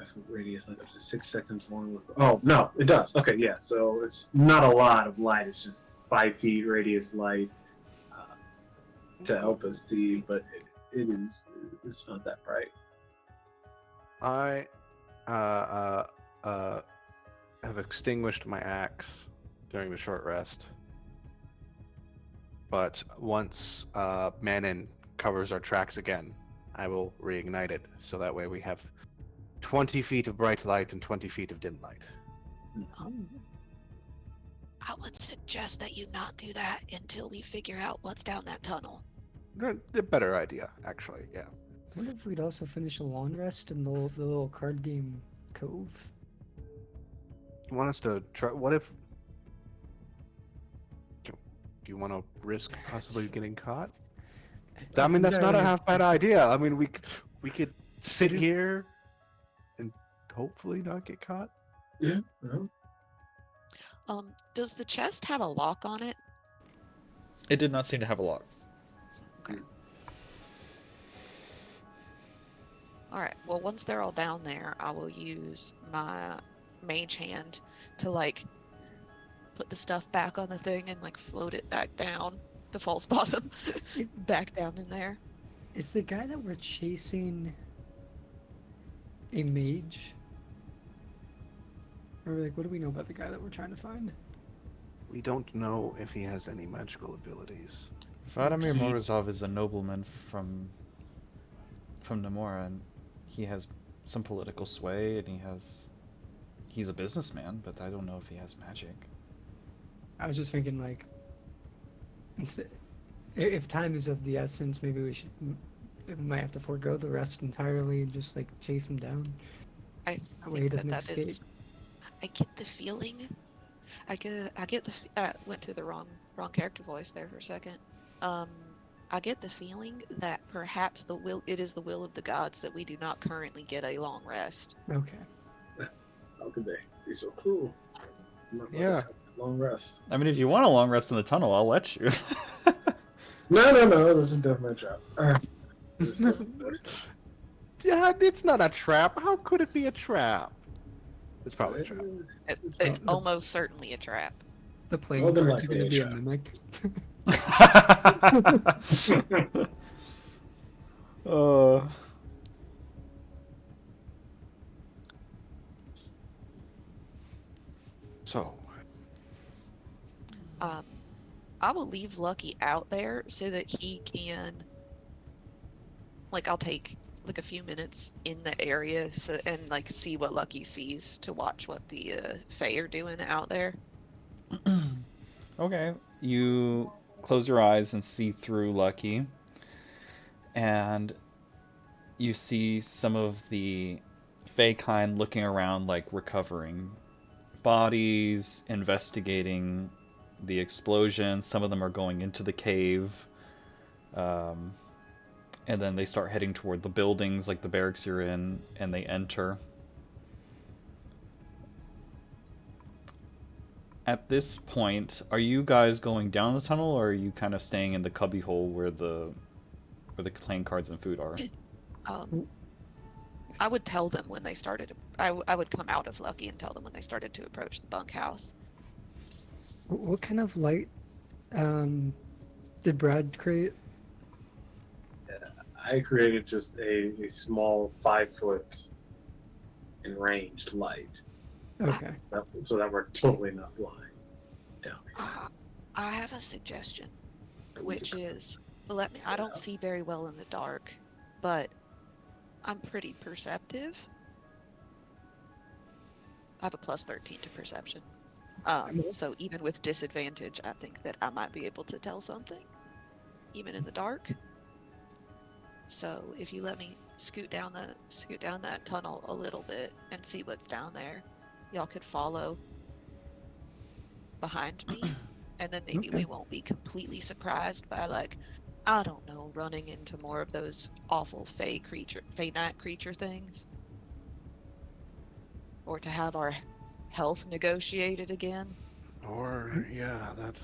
5 foot radius, like up to 6 seconds long. Oh no, it does. Okay, yeah. So it's not a lot of light. It's just 5 feet radius light to help us see, but it is. It's not that bright. I uh, uh, uh, have extinguished my axe during the short rest, but once Manon covers our tracks again, I will reignite it, so that way we have 20 feet of bright light and 20 feet of dim light. I would suggest that you not do that until we figure out what's down that tunnel. The better idea, actually, yeah. I wonder if we'd also finish a long rest in the little card game cove. You want us to try? What if? Do you want to risk possibly getting caught? I mean, that's not a half bad idea. I mean, we could sit here and hopefully not get caught. Yeah. Does the chest have a lock on it? It did not seem to have a lock. Okay. Alright, well, once they're all down there, I will use my mage hand to, like, put the stuff back on the thing and, like, float it back down the false bottom, back down in there. Is the guy that we're chasing a mage? Or, like, what do we know about the guy that we're trying to find? We don't know if he has any magical abilities. Vladimir Morozov is a nobleman from Namora, and he has some political sway, and he's a businessman, but I don't know if he has magic. I was just thinking, like, if time is of the essence, maybe we might have to forego the rest entirely and just, like, chase him down. I That way he doesn't escape. I get the feeling. Went to the wrong character voice there for a second. I get the feeling that perhaps it is the will of the gods that we do not currently get a long rest. Okay. How could they be so cool? Yeah. Long rest. I mean, if you want a long rest in the tunnel, I'll let you. No. This is definitely a trap. Yeah, it's not a trap. How could it be a trap? It's probably a trap. It's almost certainly a trap. The playing cards are going to be a trap. mimic. So, I will leave Lucky out there so that he can, like, I'll take like a few minutes in the area and like see what Lucky sees to watch what the Fae are doing out there. Okay, you close your eyes and see through Lucky, and you see some of the Fae kind looking around, like recovering bodies, investigating the explosion. Some of them are going into the cave, and then they start heading toward the buildings, like the barracks you're in, and they enter. At this point, are you guys going down the tunnel, or are you kind of staying in the cubbyhole where the playing cards and food are? I would tell them when they started. I would come out of Lucky and tell them when they started to approach the bunkhouse. What kind of light did Brad create? I created just a small 5-foot in ranged light. Okay. So that we're totally not blind down here. I have a suggestion, which is, I don't see very well in the dark, but I'm pretty perceptive. I have a plus 13 to perception. So even with disadvantage, I think that I might be able to tell something, even in the dark. So if you let me scoot down that tunnel a little bit and see what's down there, y'all could follow behind me, and then maybe we won't be completely surprised by, like, I don't know, running into more of those awful Fey night creature things, or to have our health negotiated again. or yeah, that's.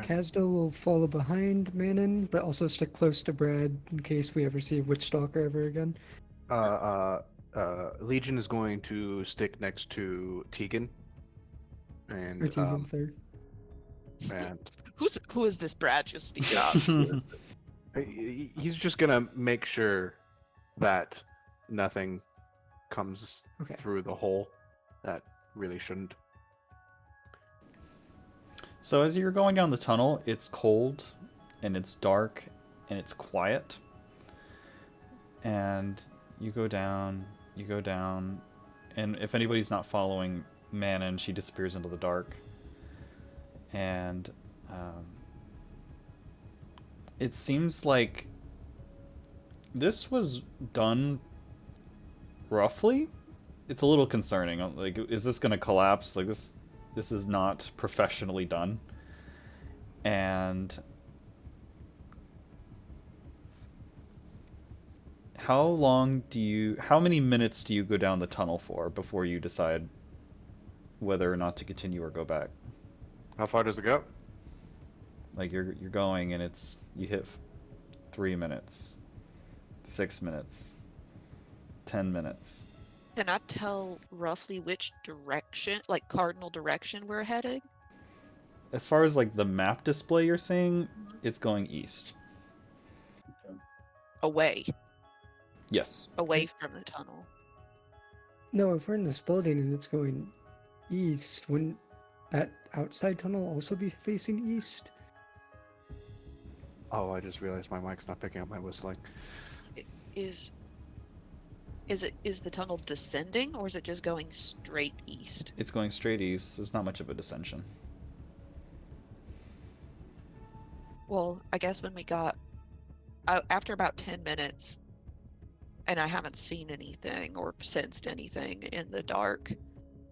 Casdo will follow behind Manon, but also stick close to Brad in case we ever see a Witch Stalker ever again. Legion is going to stick next to Tegan, Or and Tegan, sir. and Who is this Brad just speaking of? he's just gonna make sure that nothing comes Okay. through the hole that really shouldn't. So as you're going down the tunnel, it's cold and it's dark and it's quiet. And you go down, and if anybody's not following Manon, she disappears into the dark. And it seems like this was done roughly. It's a little concerning. Like, is this going to collapse? Like, this is not professionally done. And how many minutes do you go down the tunnel for before you decide whether or not to continue or go back? How far does it go? Like, you're going and you hit 3 minutes, 6 minutes, 10 minutes. Can I tell roughly which direction, like cardinal direction, we're heading? As far as like the map display you're seeing, it's going east. Away. Yes. Away from the tunnel. No, if we're in this building and it's going east, wouldn't that outside tunnel also be facing east? Oh, I just realized my mic's not picking up my whistling. Is the tunnel descending, or is it just going straight east? It's going straight east. There's not much of a descension. Well, I guess when we got after about 10 minutes, and I haven't seen anything or sensed anything in the dark,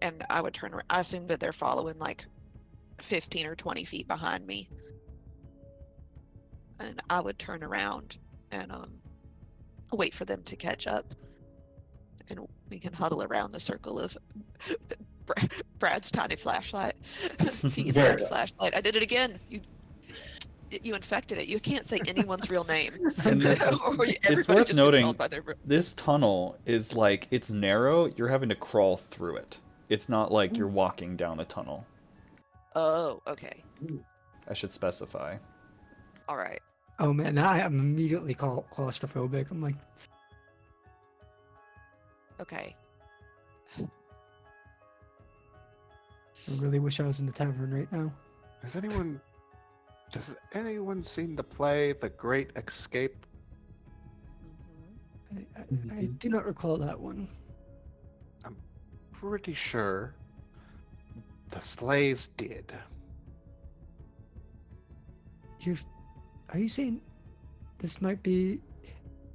and I would turn around. I assume that they're following like 15 or 20 feet behind me, and I would turn around and wait for them to catch up, and we can huddle around the circle of Brad's tiny flashlight. Tegan's Very tiny good. flashlight. I did it again. You infected it. You can't say anyone's real name. And this, Everybody it's just worth gets noting, called by their this tunnel is like, it's narrow. You're having to crawl through it. It's not like you're walking down a tunnel. Oh, okay. I should specify. All right. Oh man, now I am immediately claustrophobic. I'm like, Okay. I really wish I was in the tavern right now. Has anyone seen the play The Great Escape? Mhm. I do not recall that one. Pretty sure the slaves did. Are you saying this might be?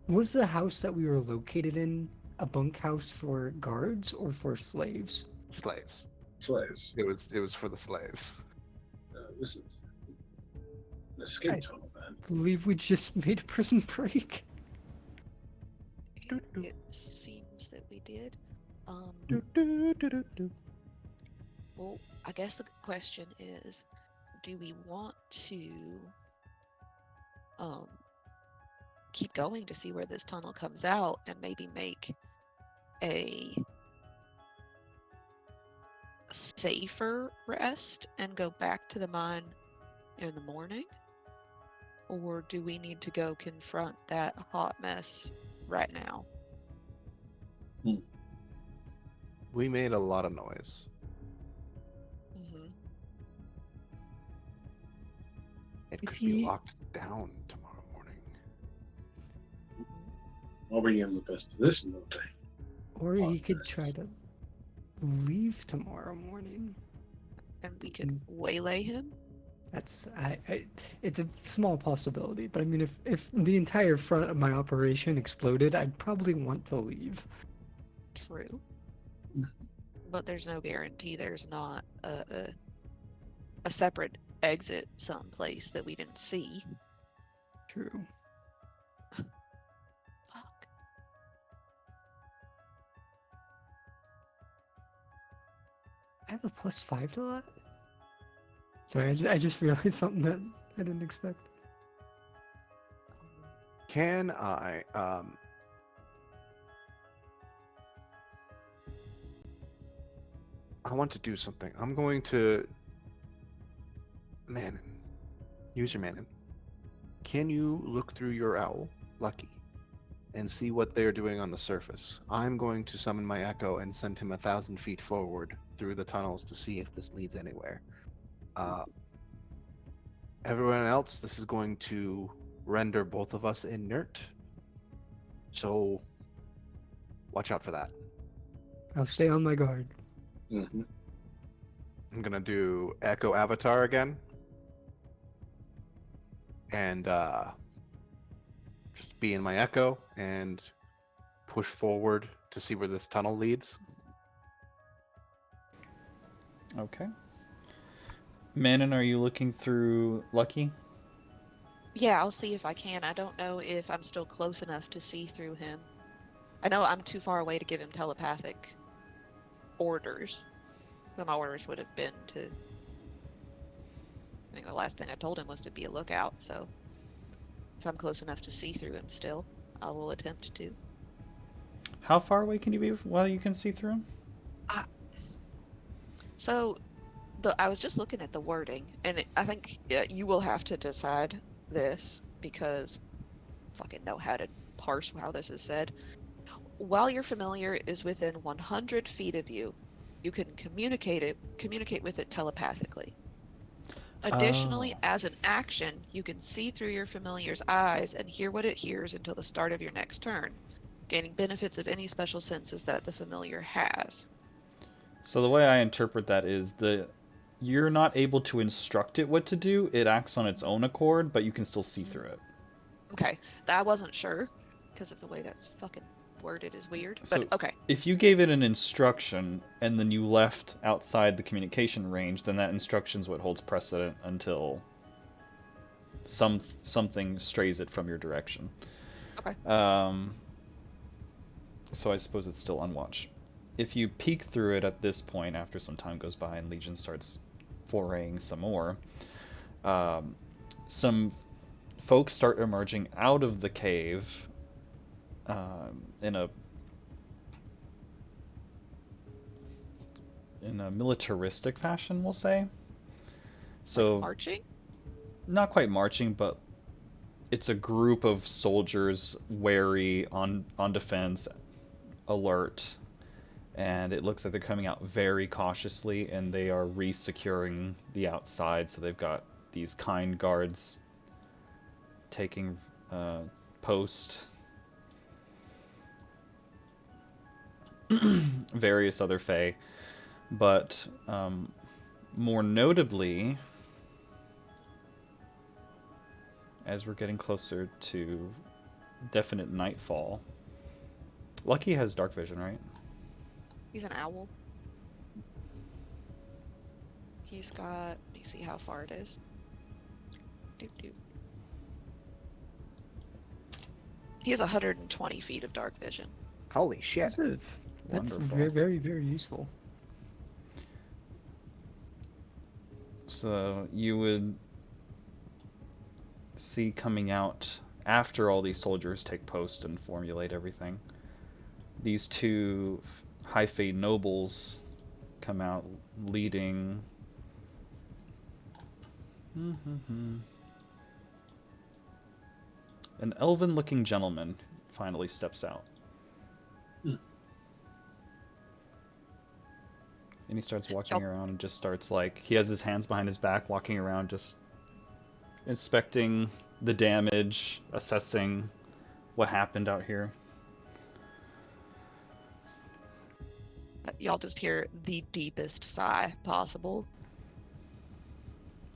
Was the house that we were located in a bunkhouse for guards or for slaves? Slaves. Slaves. It was for the slaves. This is an escape I- tunnel, man. Believe we just made a prison break. It seems that we did. Well, I guess the question is, do we want to keep going to see where this tunnel comes out and maybe make a safer rest and go back to the mine in the morning? Or do we need to go confront that hot mess right now? We made a lot of noise. Mm-hmm. It If could be he- locked down tomorrow morning. I'll be in the best position, don't I? Or he could try to leave tomorrow morning. And we could waylay him? That's it's a small possibility, but I mean, if the entire front of my operation exploded, I'd probably want to leave. True. But there's no guarantee there's not a separate exit someplace that we didn't see. True. Fuck. I have a +5 to that. Sorry, I just realized something that I didn't expect. Can I I want to do something. I'm going to Manon. Use your Manon. Can you look through your owl, Lucky, and see what they're doing on the surface? I'm going to summon my Echo and send him 1,000 feet forward through the tunnels to see if this leads anywhere. Everyone else, this is going to render both of us inert. So watch out for that. I'll stay on my guard. Mm-hmm. I'm gonna do Echo Avatar again. And just be in my Echo and push forward to see where this tunnel leads. Okay. Manon, are you looking through Lucky? Yeah, I'll see if I can. I don't know if I'm still close enough to see through him. I know I'm too far away to give him telepathic orders. But my orders would have been to... I think the last thing I told him was to be a lookout, so... If I'm close enough to see through him still, I will attempt to. How far away can you be while you can see through him? So, I was just looking at the wording, and I think you will have to decide this, because I fucking know how to parse how this is said. While your familiar is within 100 feet of you, you can communicate with it telepathically. Additionally, as an action, you can see through your familiar's eyes and hear what it hears until the start of your next turn, gaining benefits of any special senses that the familiar has. So the way I interpret that is you're not able to instruct it what to do. It acts on its own accord, but you can still see through it. Okay, I wasn't sure because of the way that's fucking worded is weird. But So okay, if you gave it an instruction and then you left outside the communication range, then that instruction's what holds precedent until something strays it from your direction. okay. So I suppose it's still unwatched. If you peek through it at this point, after some time goes by and Legion starts foraying some more, some folks start emerging out of the cave in a militaristic fashion, we'll say. So Like marching? Not quite marching, but it's a group of soldiers, wary, on defense, alert, and it looks like they're coming out very cautiously, and they are re-securing the outside, so they've got these kind guards taking post. Various other fae, but more notably, as we're getting closer to definite nightfall, Lucky has dark vision, right? He's an owl. He's got... Let me see how far it is. Doop. He has 120 feet of dark vision. Holy shit. Impressive. That's Wonderful. very, very, very useful. So you would see coming out after all these soldiers take post and formulate everything. These two high fate nobles come out leading. An elven-looking gentleman finally steps out. And he starts walking around and just starts, like, he has his hands behind his back, walking around, just inspecting the damage, assessing what happened out here. Y'all just hear the deepest sigh possible.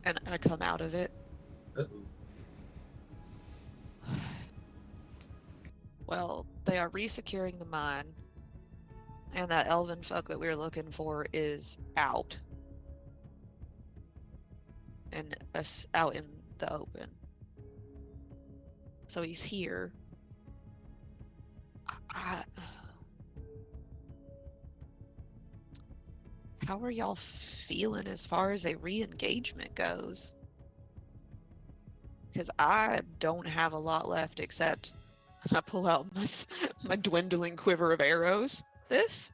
And I come out of it. Uh-oh. Well, they are re-securing the mine. And that elven fuck that we were looking for is out. And us out in the open. So he's here. How are y'all feeling as far as a re-engagement goes? Because I don't have a lot left except I pull out my dwindling quiver of arrows. This?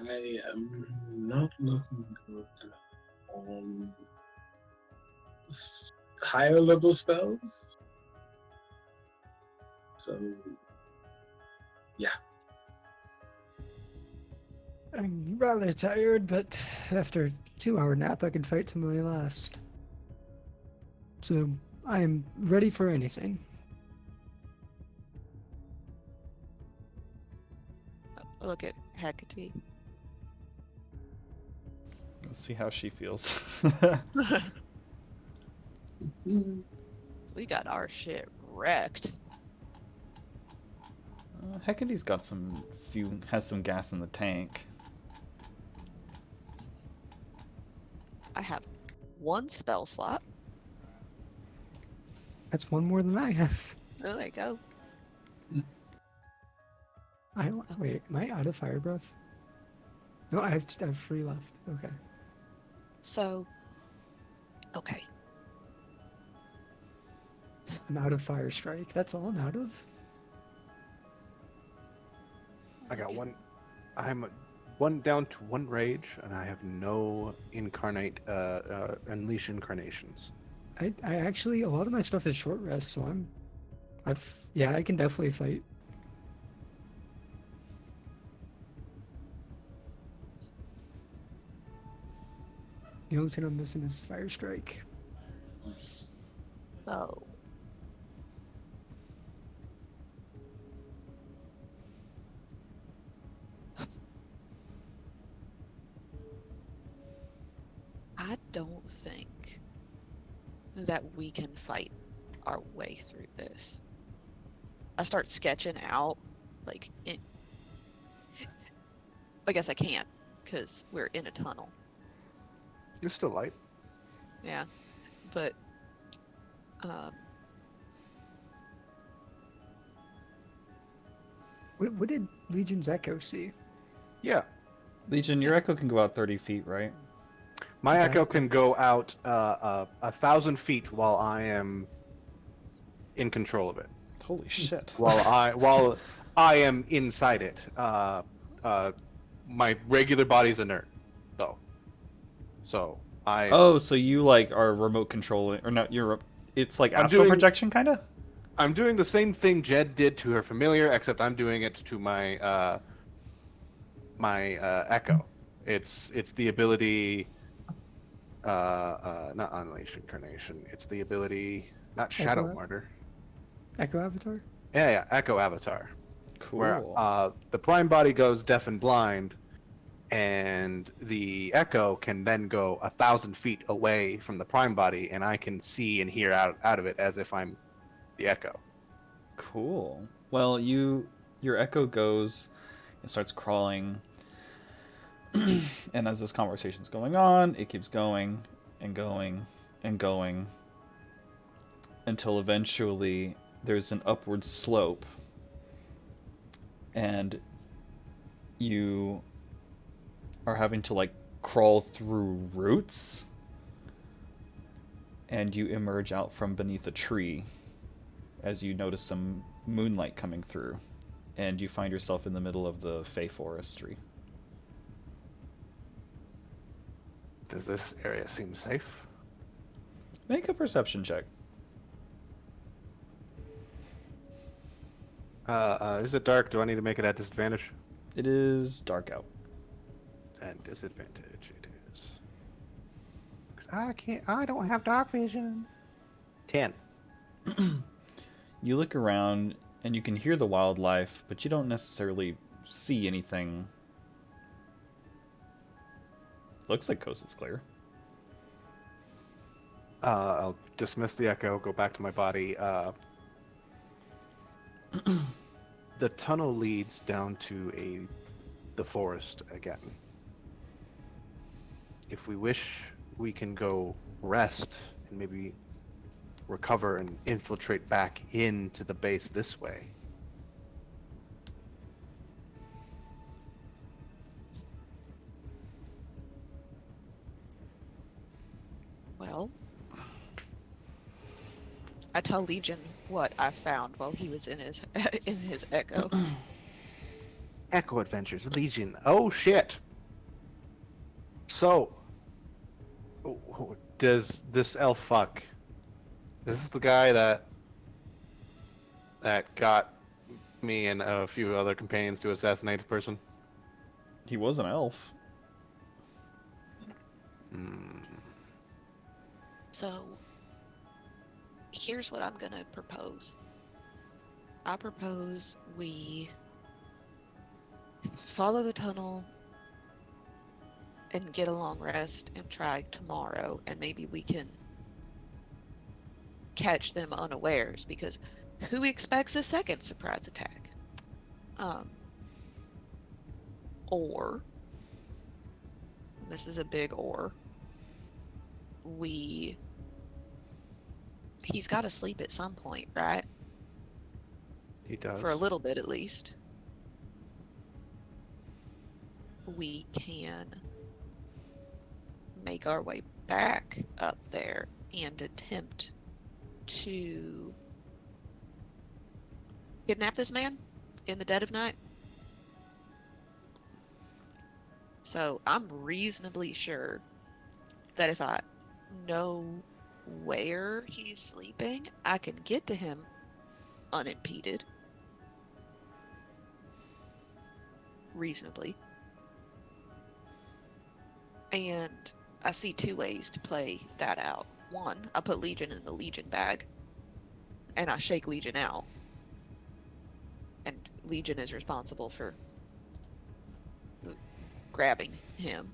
I am not looking good. Higher level spells. So, yeah. I'm rather tired, but after a 2-hour nap, I can fight to my last. So I am ready for anything. Look at Hecate. Let's see how she feels. We got our shit wrecked. Hecate's got has some gas in the tank. I have 1 spell slot. That's one more than I have. Oh, there you go. Wait, am I out of fire breath? No, I have 3 left. Okay. So, okay. I'm out of fire strike. That's all I'm out of. I got one. I'm one down to 1 rage, and I have no unleash incarnations. I actually, a lot of my stuff is short rest, so yeah, I can definitely fight. The only thing I'm missing is fire strike. So, I don't think that we can fight our way through this. I start sketching out, I guess I can't, because we're in a tunnel. You're still light. Yeah, but What did Legion's Echo see? Yeah. Legion, your echo can go out 30 feet, right? My Okay. echo can go out 1,000 feet while I am in control of it. Holy shit. While I am inside it. My regular body's inert, though. So I. Oh, so you like are remote controlling, or not? It's like I'm astral doing- projection, kind of. I'm doing the same thing Jed did to her familiar, except I'm doing it to my echo. It's the ability. Not unleash incarnation. It's the ability, not shadow Echo? martyr. Echo Avatar? Yeah, echo avatar. Cool. Where the prime body goes deaf and blind, and the echo can then go 1,000 feet away from the prime body, and I can see and hear out of it as if I'm the echo. Cool. Well, your echo goes and starts crawling, and as this conversation's going on, it keeps going and going and going until eventually there's an upward slope, and you are having to like crawl through roots, and you emerge out from beneath a tree as you notice some moonlight coming through, and you find yourself in the middle of the Fey Forestry. Does this area seem safe? Make a perception check. Is it dark? Do I need to make it at disadvantage? It is dark out. At disadvantage it is. 'Cause I don't have dark vision. 10. You look around and you can hear the wildlife, but you don't necessarily see anything. Looks like coast is clear. I'll dismiss the echo, go back to my body. The tunnel leads down to the forest again. If we wish, we can go rest and maybe recover and infiltrate back into the base this way. well, I tell Legion what I found while he was in his echo. Echo Adventures, Legion. Oh shit! So, does this elf fuck? This is the guy that got me and a few other companions to assassinate a person. He was an elf. So, here's what I'm gonna propose. I propose we follow the tunnel and get a long rest and try tomorrow, and maybe we can catch them unawares, because who expects a second surprise attack? Or, and this is a big or, he's got to sleep at some point, right? He does. For a little bit at least. We can make our way back up there and attempt to kidnap this man in the dead of night. So I'm reasonably sure that if I know where he's sleeping, I can get to him unimpeded. Reasonably. And I see two ways to play that out. One, I put Legion in the Legion bag, and I shake Legion out. And Legion is responsible for grabbing him.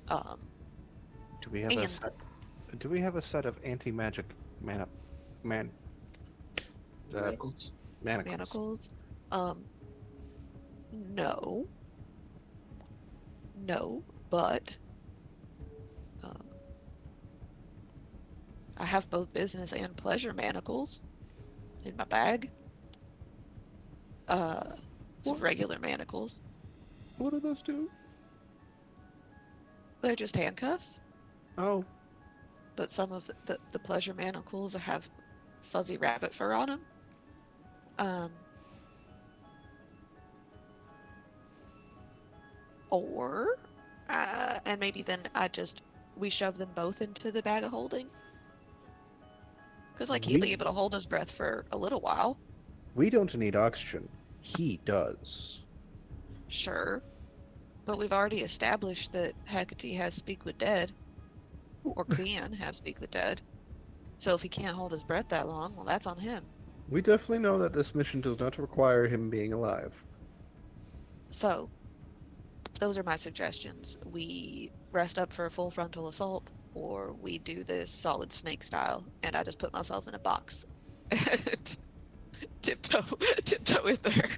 Do we have a set of anti-magic Manacles? manacles? No. No, but I have both business and pleasure manacles in my bag. Some regular manacles. What do those do? They're just handcuffs, Oh, but some of the pleasure manacles have fuzzy rabbit fur on them. Or, and maybe then we shove them both into the bag of holding. Because, like, he'll be able to hold his breath for a little while. we don't need oxygen. He does. Sure. But we've already established that Hecate has Speak with Dead. Or can have Speak with Dead. So if he can't hold his breath that long, well, that's on him. We definitely know that this mission does not require him being alive. So, those are my suggestions. We rest up for a full frontal assault, or we do this solid snake style, and I just put myself in a box and tiptoe in there.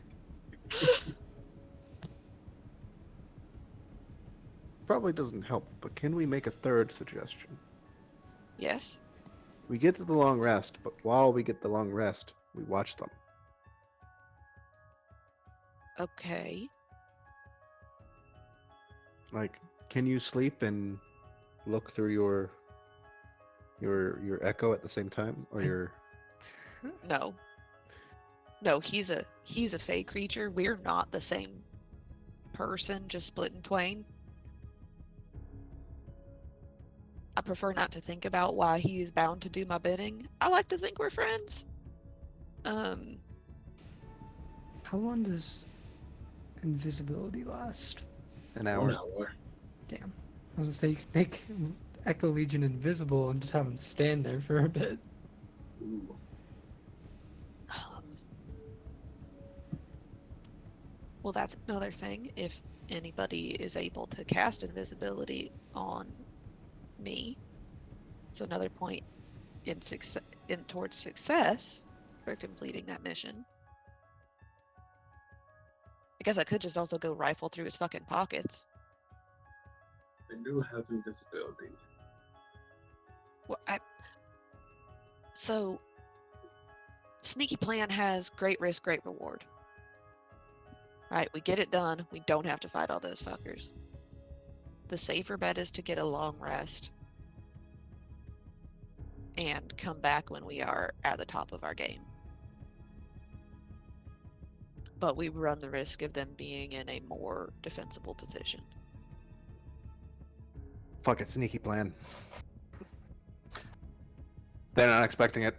Probably doesn't help, but can we make a third suggestion? Yes. We get to the long rest, but while we get the long rest, we watch them. Okay. Like, can you sleep and look through your echo at the same time, or your? No. No, he's a fey creature. We're not the same person, just split in twain. I prefer not to think about why he is bound to do my bidding. I like to think we're friends. How long does invisibility last? An hour. 1 hour. Damn. I was gonna say you could make Echo Legion invisible and just have him stand there for a bit. Ooh. Well, that's another thing. If anybody is able to cast invisibility on me, it's another point in towards success for completing that mission. I guess I could just also go rifle through his fucking pockets. I do have invisibility. Well, so, sneaky plan has great risk, great reward. Right, we get it done. We don't have to fight all those fuckers. The safer bet is to get a long rest and come back when we are at the top of our game. but we run the risk of them being in a more defensible position. Fuck it, sneaky plan. They're not expecting it.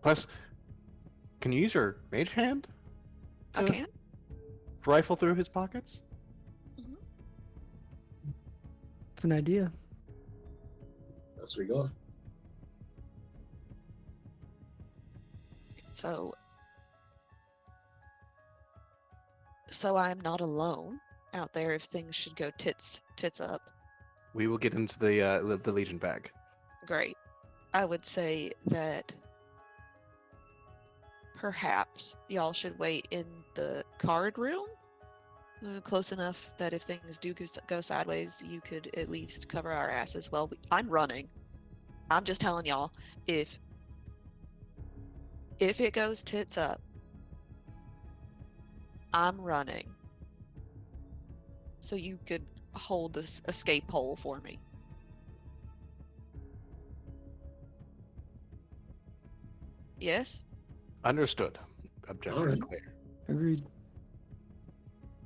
Plus, can you use your mage hand I to can. rifle through his pockets? Mhm. It's an idea. As we go. So I'm not alone out there if things should go tits up. We will get into the Legion bag. Great. I would say that perhaps y'all should wait in the card room, close enough that if things do go sideways, you could at least cover our asses. Well, I'm running. I'm just telling y'all, if it goes tits up, I'm running. So you could hold this escape hole for me. Yes? Understood. Objective Alright. clear. Agreed.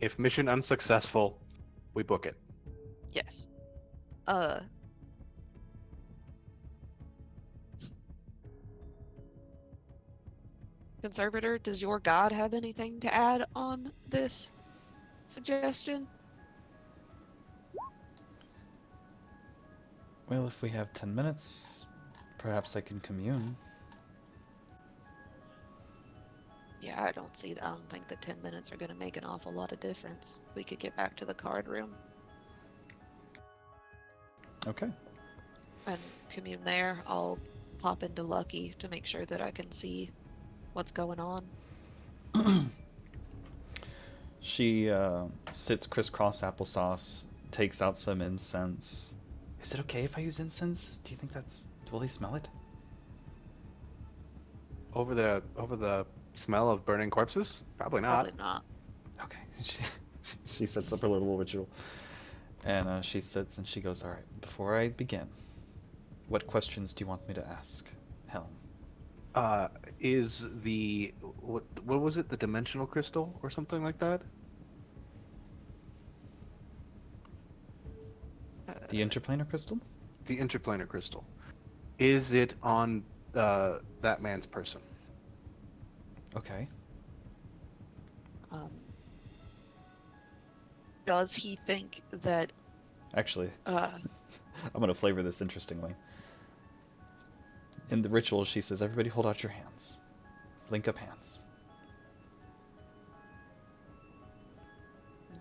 If mission unsuccessful, we book it. Yes. Conservator, does your god have anything to add on this suggestion? Well, if we have 10 minutes, perhaps I can commune. Yeah, I don't think the 10 minutes are going to make an awful lot of difference. We could get back to the card room Okay. and commune there. I'll pop into Lucky to make sure that I can see what's going on. She sits crisscross applesauce, takes out some incense. Is it okay if I use incense? Do you think that's... Will they smell it? Over the smell of burning corpses? Probably not. Probably not. Okay. She sets up her little ritual. And she sits and she goes, all right, before I begin, what questions do you want me to ask, Helm? Is the what was it? The dimensional crystal or something like that? The interplanar crystal? The interplanar crystal. Is it on that man's person? Okay. Does he think that Actually, I'm going to flavor this interestingly. In the ritual, she says, everybody hold out your hands. Link up hands.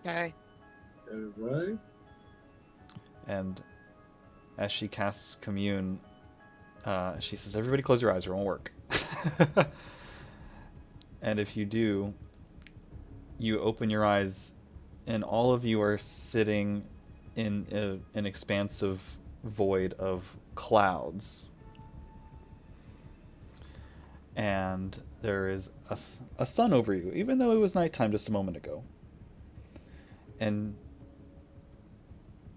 okay? Alright. And as she casts commune, she says, everybody close your eyes or it won't work. And if you do, you open your eyes and all of you are sitting in an expansive void of clouds. And there is a sun over you, even though it was nighttime just a moment ago. And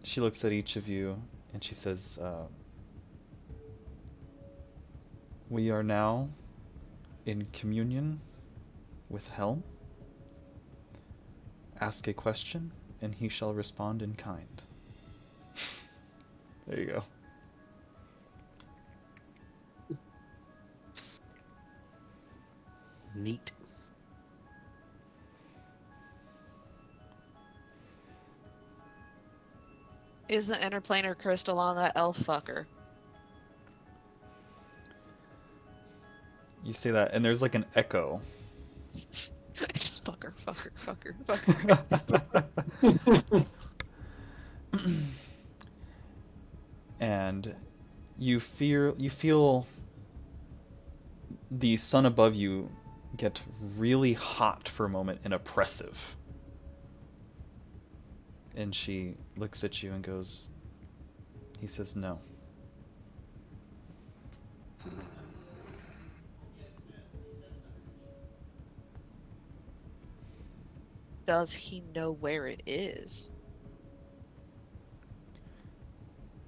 she looks at each of you and she says, we are now in communion with Helm. Ask a question and he shall respond in kind. There you go. Neat. Is the interplanar crystal on that elf fucker? You say that and there's like an echo. Just fucker. And you feel the sun above you get really hot for a moment and oppressive. And she looks at you and goes, he says no. Does he know where it is?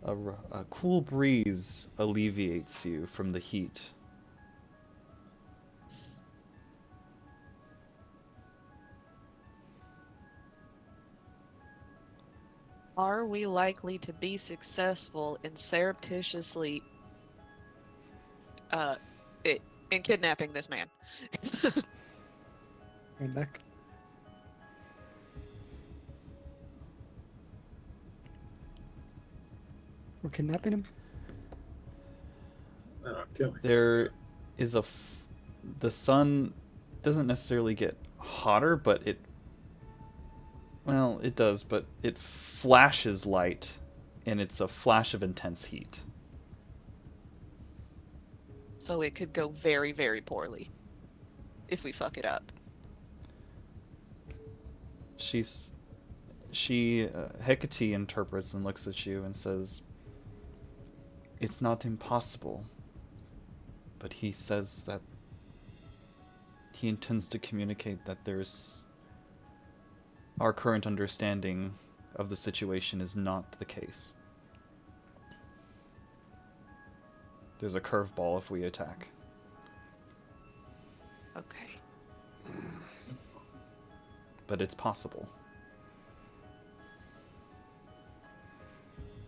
A cool breeze alleviates you from the heat. Are we likely to be successful in surreptitiously uh in kidnapping this man? Right back. We're kidnapping him? Kill me. There is the sun doesn't necessarily get hotter, but it does, but it flashes light, and it's a flash of intense heat. So it could go very, very poorly if we fuck it up. Hecate interprets and looks at you and says, "It's not impossible, but he says that he intends to communicate that there's our current understanding of the situation is not the case. There's a curveball if we attack." Okay. But it's possible.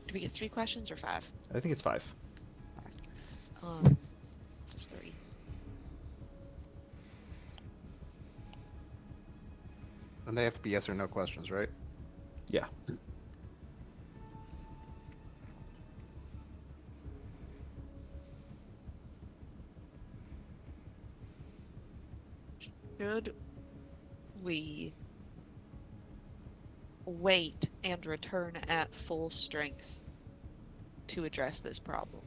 Do we get 3 questions or 5? I think it's 5. This is 3. And they have to be yes or no questions, right? Yeah. Should we wait and return at full strength to address this problem?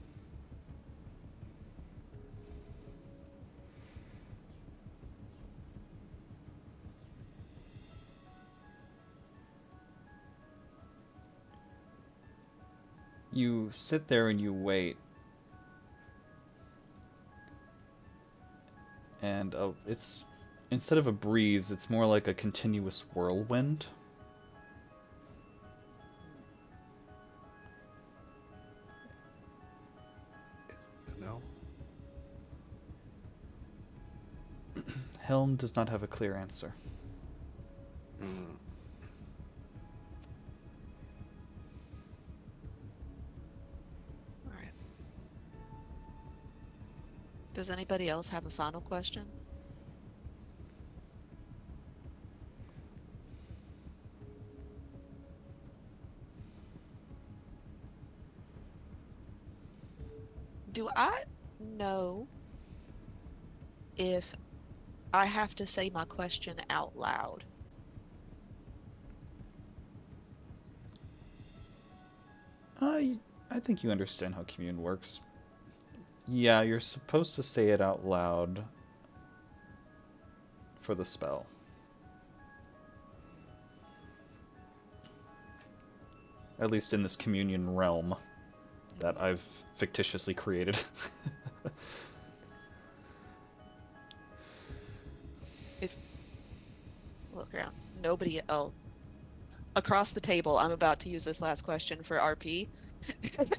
You sit there and you wait. And it's instead of a breeze, it's more like a continuous whirlwind. No. Helm does not have a clear answer. Mm. All right. Does anybody else have a final question? Do I know if I have to say my question out loud? I think you understand how commune works. Yeah, you're supposed to say it out loud for the spell. At least in this communion realm that I've fictitiously created. Look around. Nobody else. Across the table, I'm about to use this last question for RP.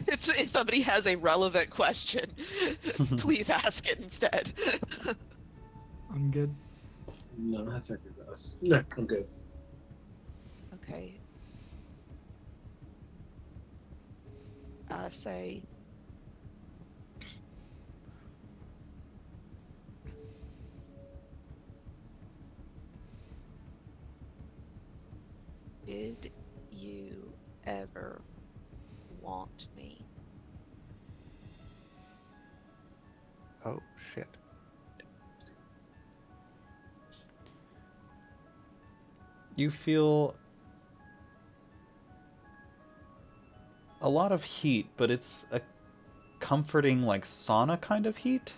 If somebody has a relevant question, please ask it instead. I'm good. No, I think it does. No, I'm good. Okay. I say, did you ever want me? Oh, shit. You feel a lot of heat, but it's a comforting, like, sauna kind of heat.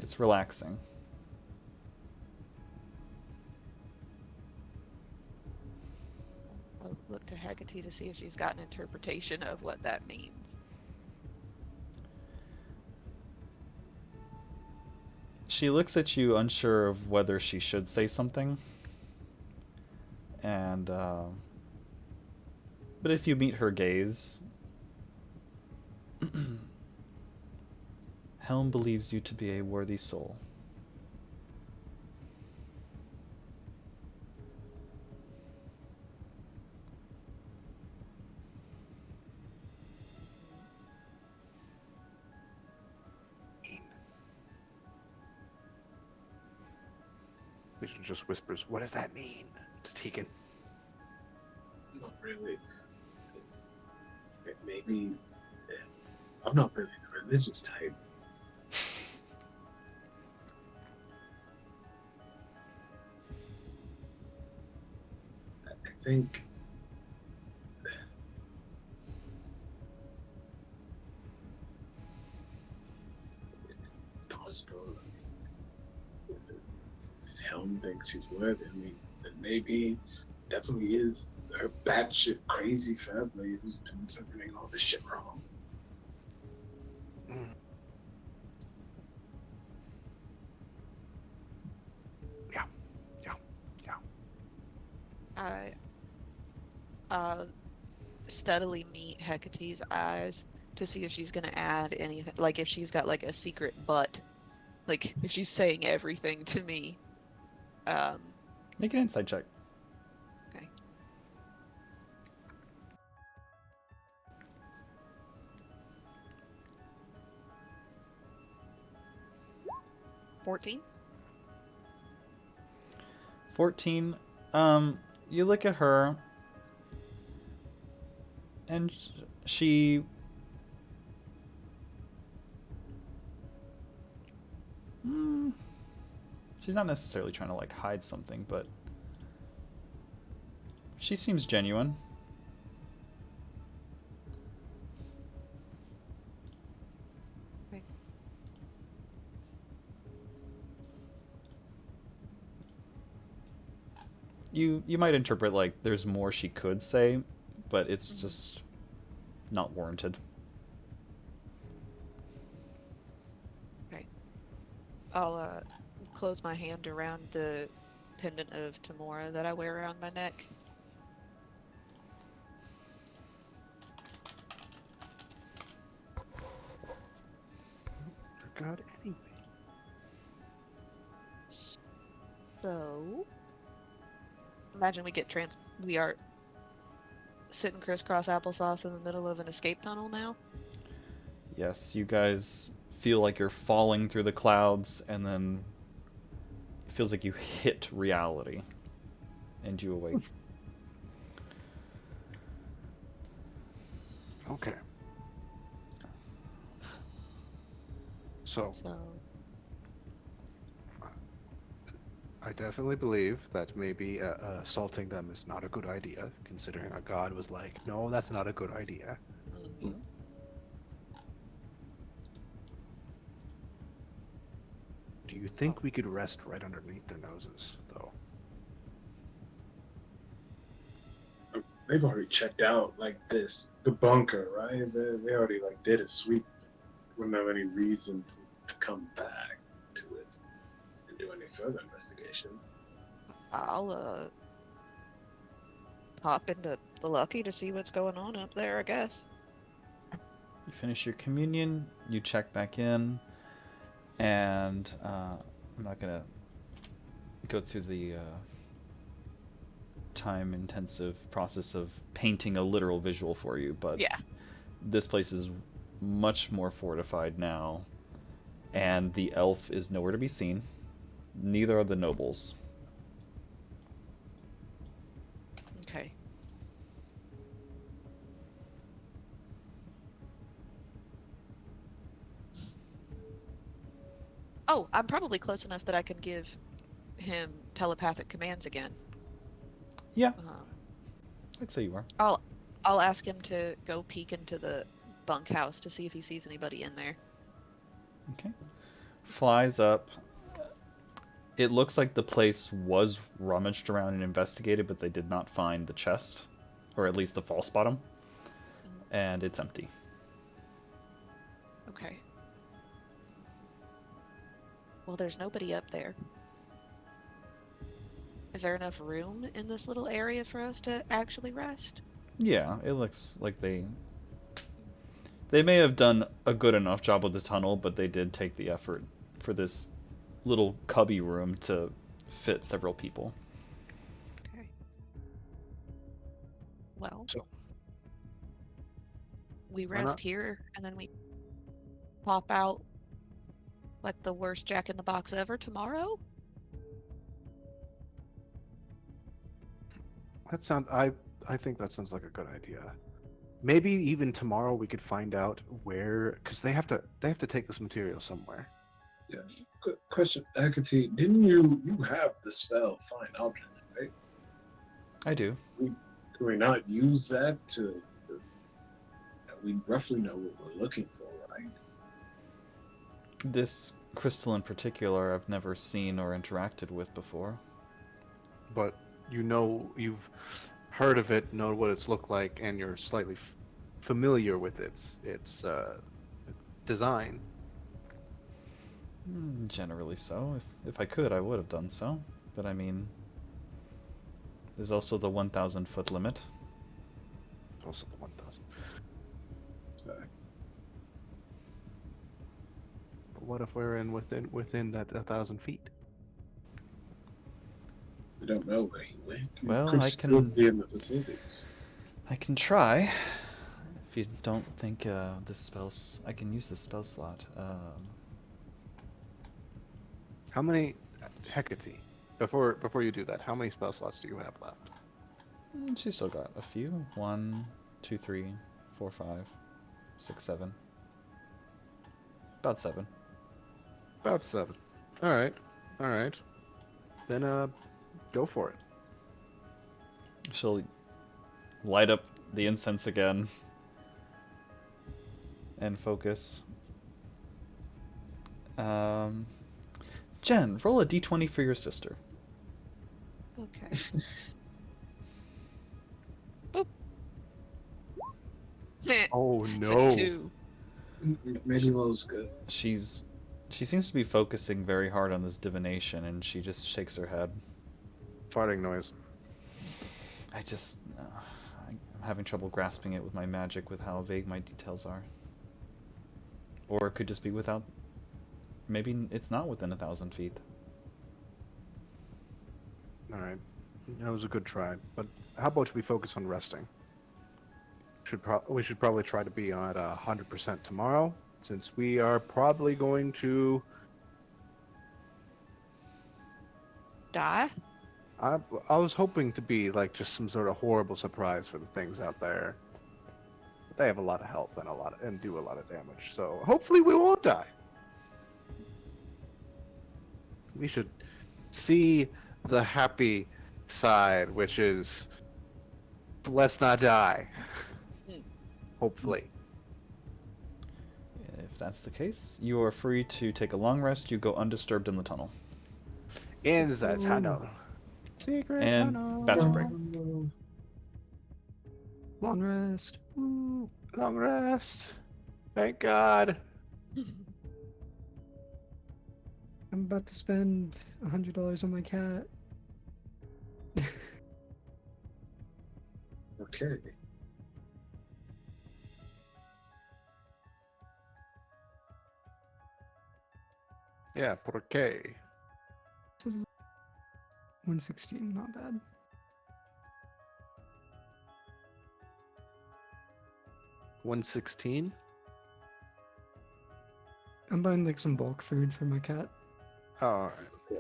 It's relaxing. I'll look to Hecate to see if she's got an interpretation of what that means. She looks at you, unsure of whether she should say something. And, but if you meet her gaze, Helm believes you to be a worthy soul. Misha just whispers, "What does that mean?" to Tegan. Not really. Maybe I'm not really the religious type. I think it's possible. If Helm thinks she's worthy, I mean, then maybe definitely is her batshit crazy family who's been interpreting all this shit wrong. Mm. Yeah. I steadily meet Hecate's eyes to see if she's gonna add anything, like if she's got like a secret but, like if she's saying everything to me. Make an insight check. Okay. $14. 14. You look at her, and she. She's not necessarily trying to like hide something, but she seems genuine. Okay. You might interpret like there's more she could say, but it's just not warranted. Okay. I'll close my hand around the pendant of Tamora that I wear around my neck. Forgot anyway. So, imagine we are sitting crisscross applesauce in the middle of an escape tunnel now. Yes, you guys feel like you're falling through the clouds, and then it feels like you hit reality, and you awake. Okay. So, So, I definitely believe that maybe assaulting them is not a good idea, considering our god was like, no, that's not a good idea. mhm. Do you think we could rest right underneath their noses, though? They've already checked out like the bunker, right? They already like did a sweep. Wouldn't have any reason to come back to it and do any further investigation. I'll pop into the Lucky to see what's going on up there, I guess. You finish your communion, you check back in, and I'm not gonna go through the time-intensive process of painting a literal visual for you, but Yeah. this place is much more fortified now, and the elf is nowhere to be seen. Neither are the nobles. Okay. Oh, I'm probably close enough that I can give him telepathic commands again. Yeah, I'd say you are. I'll ask him to go peek into the bunkhouse to see if he sees anybody in there. Okay. Flies up. It looks like the place was rummaged around and investigated, but they did not find the chest, or at least the false bottom, and it's empty. Okay. Well, there's nobody up there. Is there enough room in this little area for us to actually rest? Yeah, it looks like they may have done a good enough job with the tunnel, but they did take the effort for this little cubby room to fit several people. Okay. Well, So, we why rest not? here and then we pop out like the worst Jack in the Box ever tomorrow? That sounds. I think that sounds like a good idea. Maybe even tomorrow we could find out where, because they have to take this material somewhere. Yeah. Question, Hecate, didn't you have the spell Find Object, right? I do. Can we not use that to we roughly know what we're looking for, right? This crystal in particular, I've never seen or interacted with before. But you've heard of it, know what it's looked like, and you're slightly familiar with its design. Generally so. If I could, I would have done so. But I mean, there's also the 1,000 foot limit. Also the 1,000. But what if we're within that 1,000 feet? We don't know where he went. He Well, could I still can- be in the facilities. I can try. If you don't think this spell's, I can use this spell slot. How many, Hecate? Before you do that, how many spell slots do you have left? She's still got a few. 1, 2, 3, 4, 5, 6, 7. About 7. About 7. All right. Then go for it. She'll light up the incense again and focus. Jen, roll a d20 for your sister. Okay. Boop. Oh It's no. a 2. Maybe Lowe's good. She seems to be focusing very hard on this divination, and she just shakes her head. Farting noise. I'm having trouble grasping it with my magic, with how vague my details are. Or it could just be without. Maybe it's not within 1,000 feet. All right. That was a good try. But how about we focus on resting? We should probably try to be at 100% tomorrow, since we are probably going to. Die? I was hoping to be like just some sort of horrible surprise for the things out there. But they have a lot of health and do a lot of damage, so hopefully we won't die. We should see the happy side, which is let's not die. Hopefully. If that's the case, you are free to take a long rest. You go undisturbed in the tunnel. In the tunnel. Secret And tunnel. bathroom break. Long rest. Woo. Long rest. Thank God. I'm about to spend $100 on my cat. Okay. Yeah, por qué? 116, not bad. $116? I'm buying like some bulk food for my cat. Oh,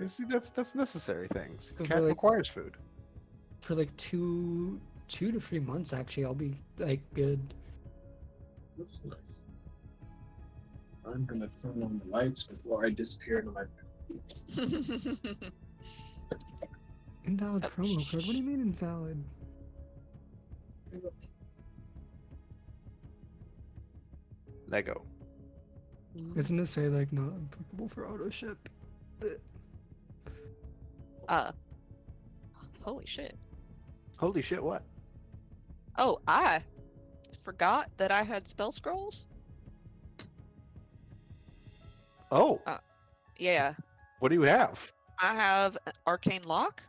see, that's necessary things. So for, Cat like- requires food. For like two to 3 months, actually, I'll be like good. That's nice. I'm gonna turn on the lights before I disappear into my. Invalid promo code. What do you mean invalid? Lego. Isn't it say like not applicable for auto ship? Holy shit. Holy shit, what? Oh, I forgot that I had spell scrolls. Oh, Yeah, what do you have? I have an arcane lock,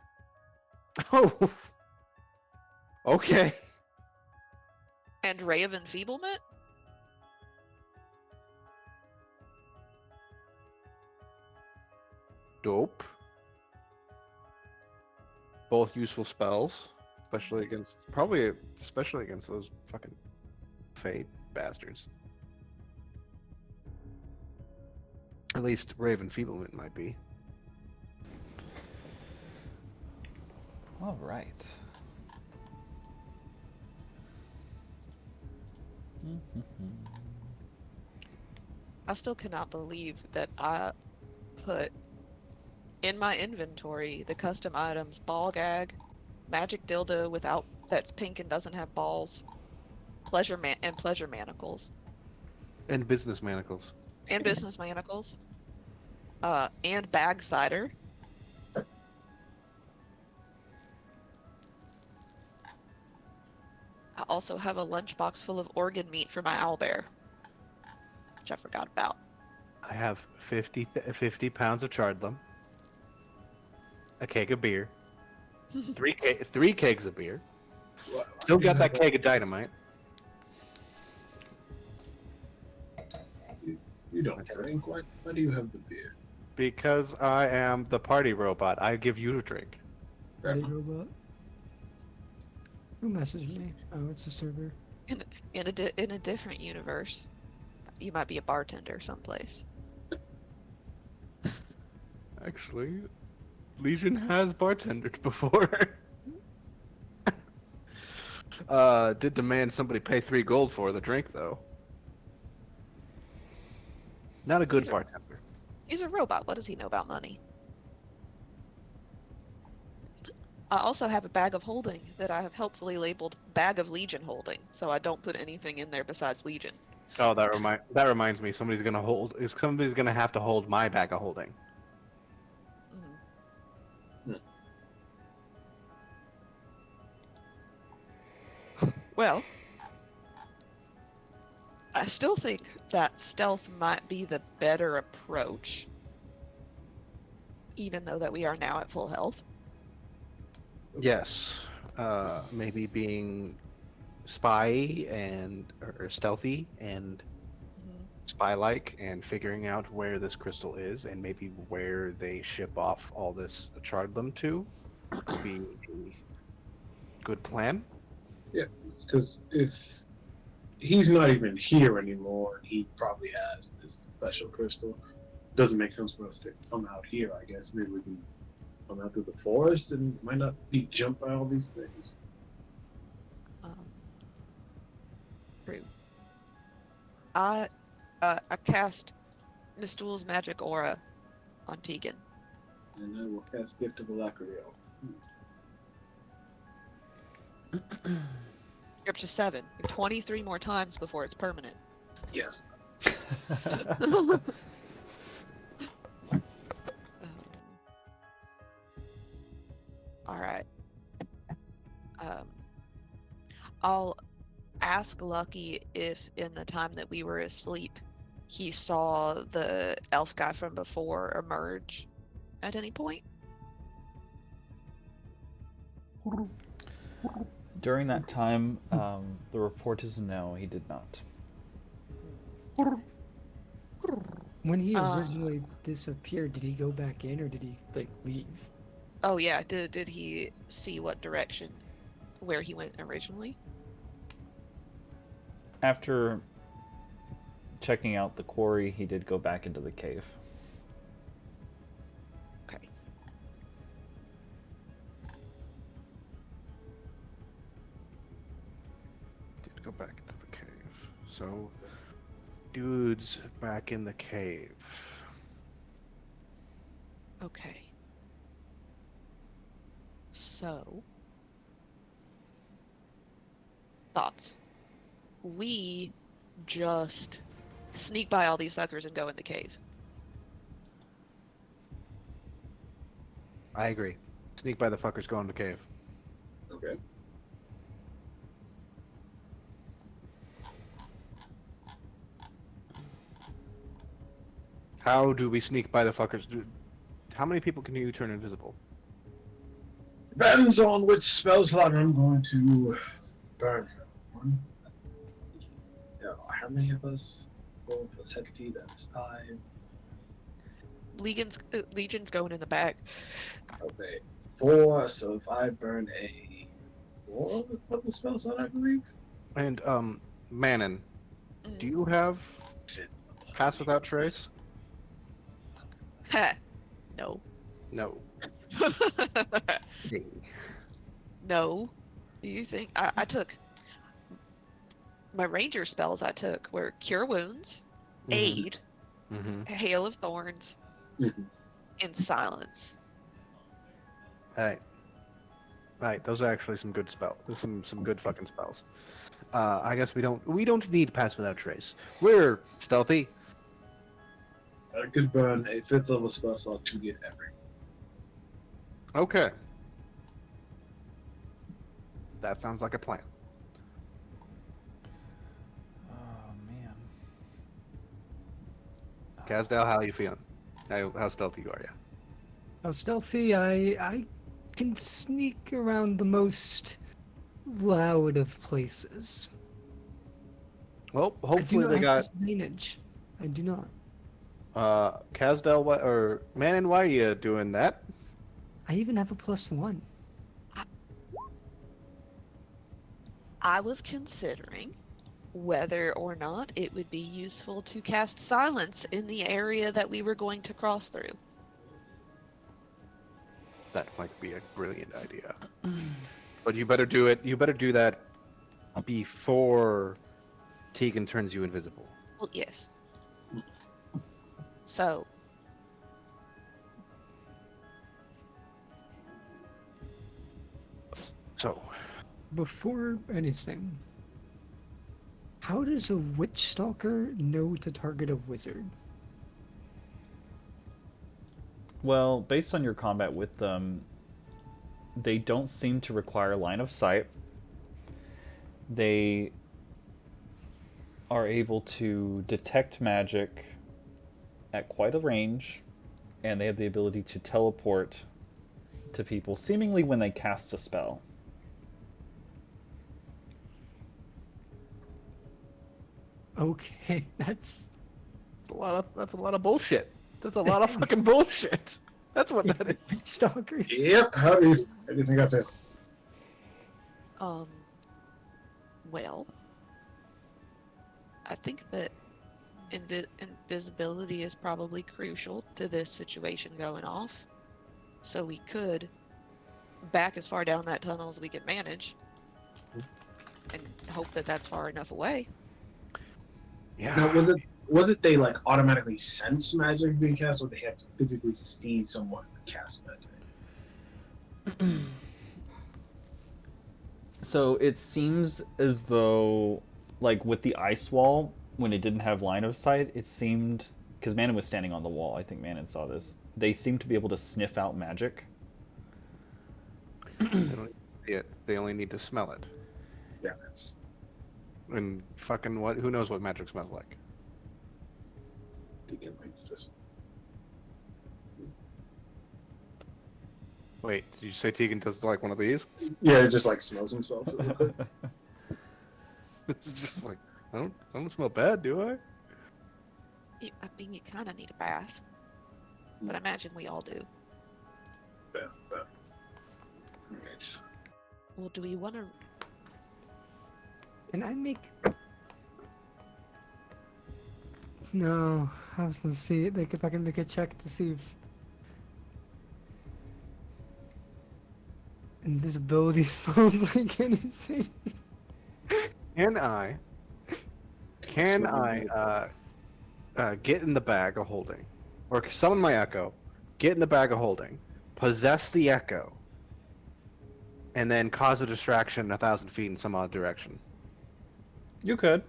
Oh. Okay. and ray of enfeeblement. Dope. Both useful spells, especially against those fucking Fade bastards. At least Raven Feeblement might be. All right. I still cannot believe that I put in my inventory the custom items ball gag, magic dildo without that's pink and doesn't have balls, pleasure manacles, And business manacles. and business manacles, and bag cider. I also have a lunchbox full of organ meat for my owlbear, which I forgot about. I have 50 pounds of chardlum, a keg of beer, three kegs of beer. What- Still got that keg of dynamite. You don't drink. Why do you have the beer? Because I am the party robot. I give you a drink. Ready, robot? Who messaged me? Oh, it's a server. In a different universe, you might be a bartender someplace. Actually, Legion has bartendered before. Did demand somebody pay 3 gold for the drink, though. Not a good These are- bartender. He's a robot. What does he know about money? I also have a bag of holding that I have helpfully labeled Bag of Legion Holding, so I don't put anything in there besides Legion. Oh, that reminds me. Somebody's gonna have to hold my bag of holding. Well, I still think that stealth might be the better approach, even though that we are now at full health. Yes. Maybe being spy or stealthy and spy-like, and figuring out where this crystal is, and maybe where they ship off all this chardlum to, could be a good plan. Yeah, because if he's not even here anymore, and he probably has this special crystal, doesn't make sense for us to come out here. I guess maybe we can come out through the forest and might not be jumped by all these things. True. I cast Nistul's magic aura on Tegan. And I will cast Gift of Alacriel. You're up to 7. You're 23 more times before it's permanent. Yes. All right. I'll ask Lucky if in the time that we were asleep, he saw the elf guy from before emerge at any point. During that time, the report is no, he did not. When he originally disappeared, did he go back in or did he leave? Oh yeah, did he see what direction, where he went originally? After checking out the quarry, he did go back into the cave. Okay. Did go back into the cave. So, dude's back in the cave. Okay. So, thoughts. We just sneak by all these fuckers and go in the cave. I agree. Sneak by the fuckers, go in the cave. Okay. How do we sneak by the fuckers? How many people can you turn invisible? Depends on which spell slot I'm going to burn. One. Yeah, how many of us? 4 plus Hecate, that's 5. Legion's going in the back. Okay. 4, so if I burn a 4 with the spell slot, I believe. And, Manon, do you have Pass Without Trace? Ha! No. No. No. Do you think I took my ranger spells I took were Cure Wounds, Mhm. Aid, Mm-hmm. Hail of Thorns, Mhm. and Silence. Right. Right. Those are actually some good spells. Some good fucking spells. I guess we don't need Pass Without Trace. We're stealthy. I could burn a 5th level spell slot to get every. Okay. That sounds like a plan. Oh man. Casdale, how you feeling? How stealthy are you? How stealthy? I can sneak around the most loud of places. Well, I do hopefully not they have got disadvantage. I do not. Casdale. What or Manon? Why are you doing that? I even have a +1. I was considering whether or not it would be useful to cast Silence in the area that we were going to cross through. That might be a brilliant idea. But you better do it. You better do that before Tegan turns you invisible. Well, yes. So, So, Before anything, how does a witch stalker know to target a wizard? Well, based on your combat with them, they don't seem to require line of sight. They are able to detect magic at quite a range, and they have the ability to teleport to people seemingly when they cast a spell. Okay, that's that's a lot of bullshit. That's a lot of fucking bullshit. That's what that is. witch stalkers. Yep. How do you think I do? well, I think that invisibility is probably crucial to this situation going off. So we could back as far down that tunnel as we can manage and hope that that's far enough away. Yeah. Now, was it they like automatically sense magic being cast, or they have to physically see someone cast magic? So it seems as though, like with the ice wall, when it didn't have line of sight, it seemed, because Manon was standing on the wall, I think Manon saw this, they seemed to be able to sniff out magic. They don't need to see it. They only need to smell it. Yeah, that's And fucking what? Who knows what magic smells like? again, like just Wait, did you say Tegan does like one of these? yeah, it just like smells himself. It's just like I don't smell bad, do I? I mean, you kind of need a bath, but I imagine we all do. Yeah, right. Well, do we want to? Can I make? No, I was gonna see like if I can make a check to see if invisibility smells like anything. Can I get in the bag of holding, or summon my echo, get in the bag of holding, possess the echo, and then cause a distraction 1,000 feet in some odd direction? You could.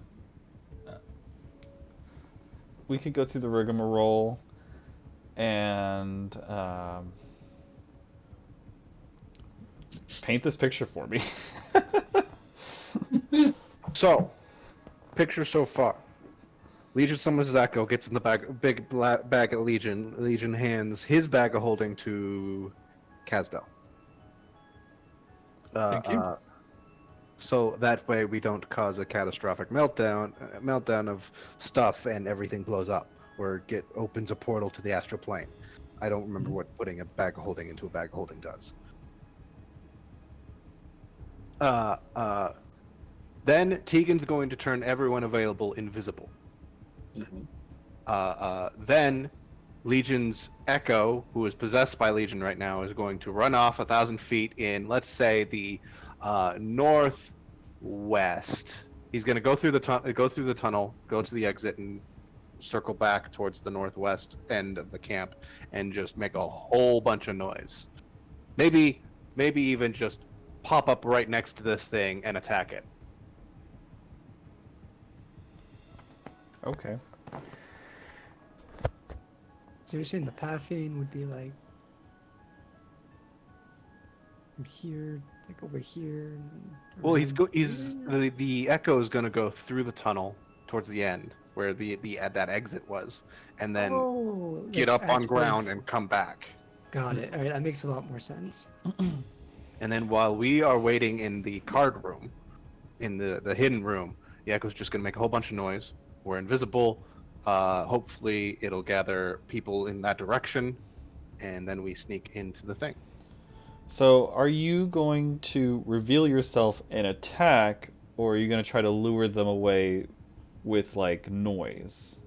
We could go through the rigmarole and paint this picture for me. So, picture so far. Legion summons his echo, gets in the bag of Legion. Legion hands his bag of holding to Casdell. Thank you. So that way we don't cause a catastrophic meltdown of stuff and everything blows up, or opens a portal to the astral plane. I don't remember what putting a bag of holding into a bag of holding does. Then Tegan's going to turn everyone available invisible. Mm-hmm. Then Legion's Echo, who is possessed by Legion right now, is going to run off 1,000 feet in, let's say, the northwest He's gonna go through the tunnel, go to the exit, and circle back towards the northwest end of the camp, and just make a whole bunch of noise. Maybe even just pop up right next to this thing and attack it. Okay. So you're saying the pathing would be like from here, like over here. And Well, around the echo is gonna go through the tunnel towards the end where that exit was, and then oh, get like up on actually- ground and come back. Got it. All right, that makes a lot more sense. And then while we are waiting in the card room, in the hidden room, the echo's just gonna make a whole bunch of noise. We're invisible. Hopefully, it'll gather people in that direction, and then we sneak into the thing. So, are you going to reveal yourself and attack, or are you going to try to lure them away with, like, noise?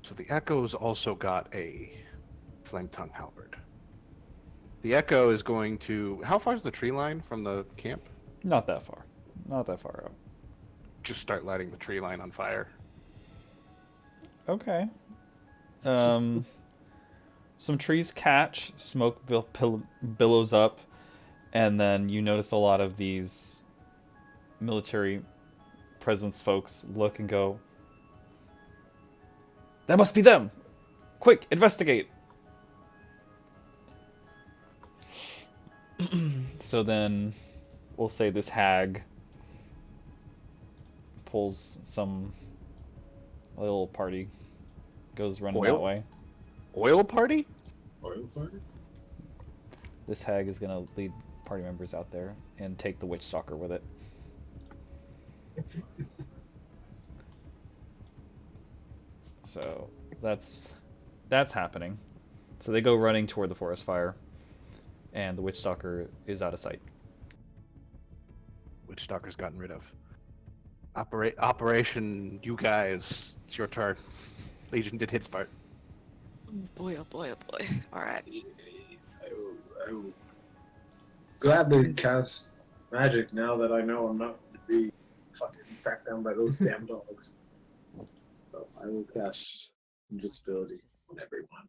So the Echo's also got a flame tongue halberd. The Echo is going to... How far is the tree line from the camp? Not that far. Not that far out. Just start lighting the tree line on fire. Okay. Some trees catch, smoke billows up, and then you notice a lot of these military presence folks look and go, "That must be them! Quick, investigate!" So then, we'll say this hag pulls a little party, goes running that way. Oil party? Oil party? This hag is gonna lead party members out there and take the witch stalker with it. So that's happening. So they go running toward the forest fire, and the witch stalker is out of sight. Witch Stalker's gotten rid of. Operation, you guys, it's your turn. Legion did hit Spart. Boy, oh boy, oh boy. Alright. I will gladly cast magic now that I know I'm not going to be fucking tracked down by those damn dogs. So I will cast invisibility on everyone.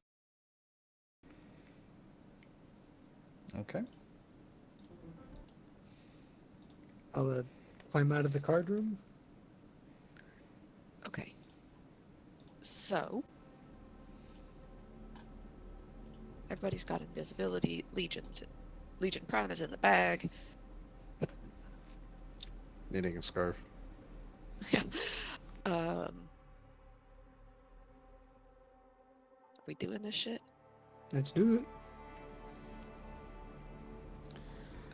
Okay. I'll climb out of the card room. Okay. So. Everybody's got invisibility. Legion Prime is in the bag. Knitting a scarf. Yeah. Are we doing this shit? Let's do it.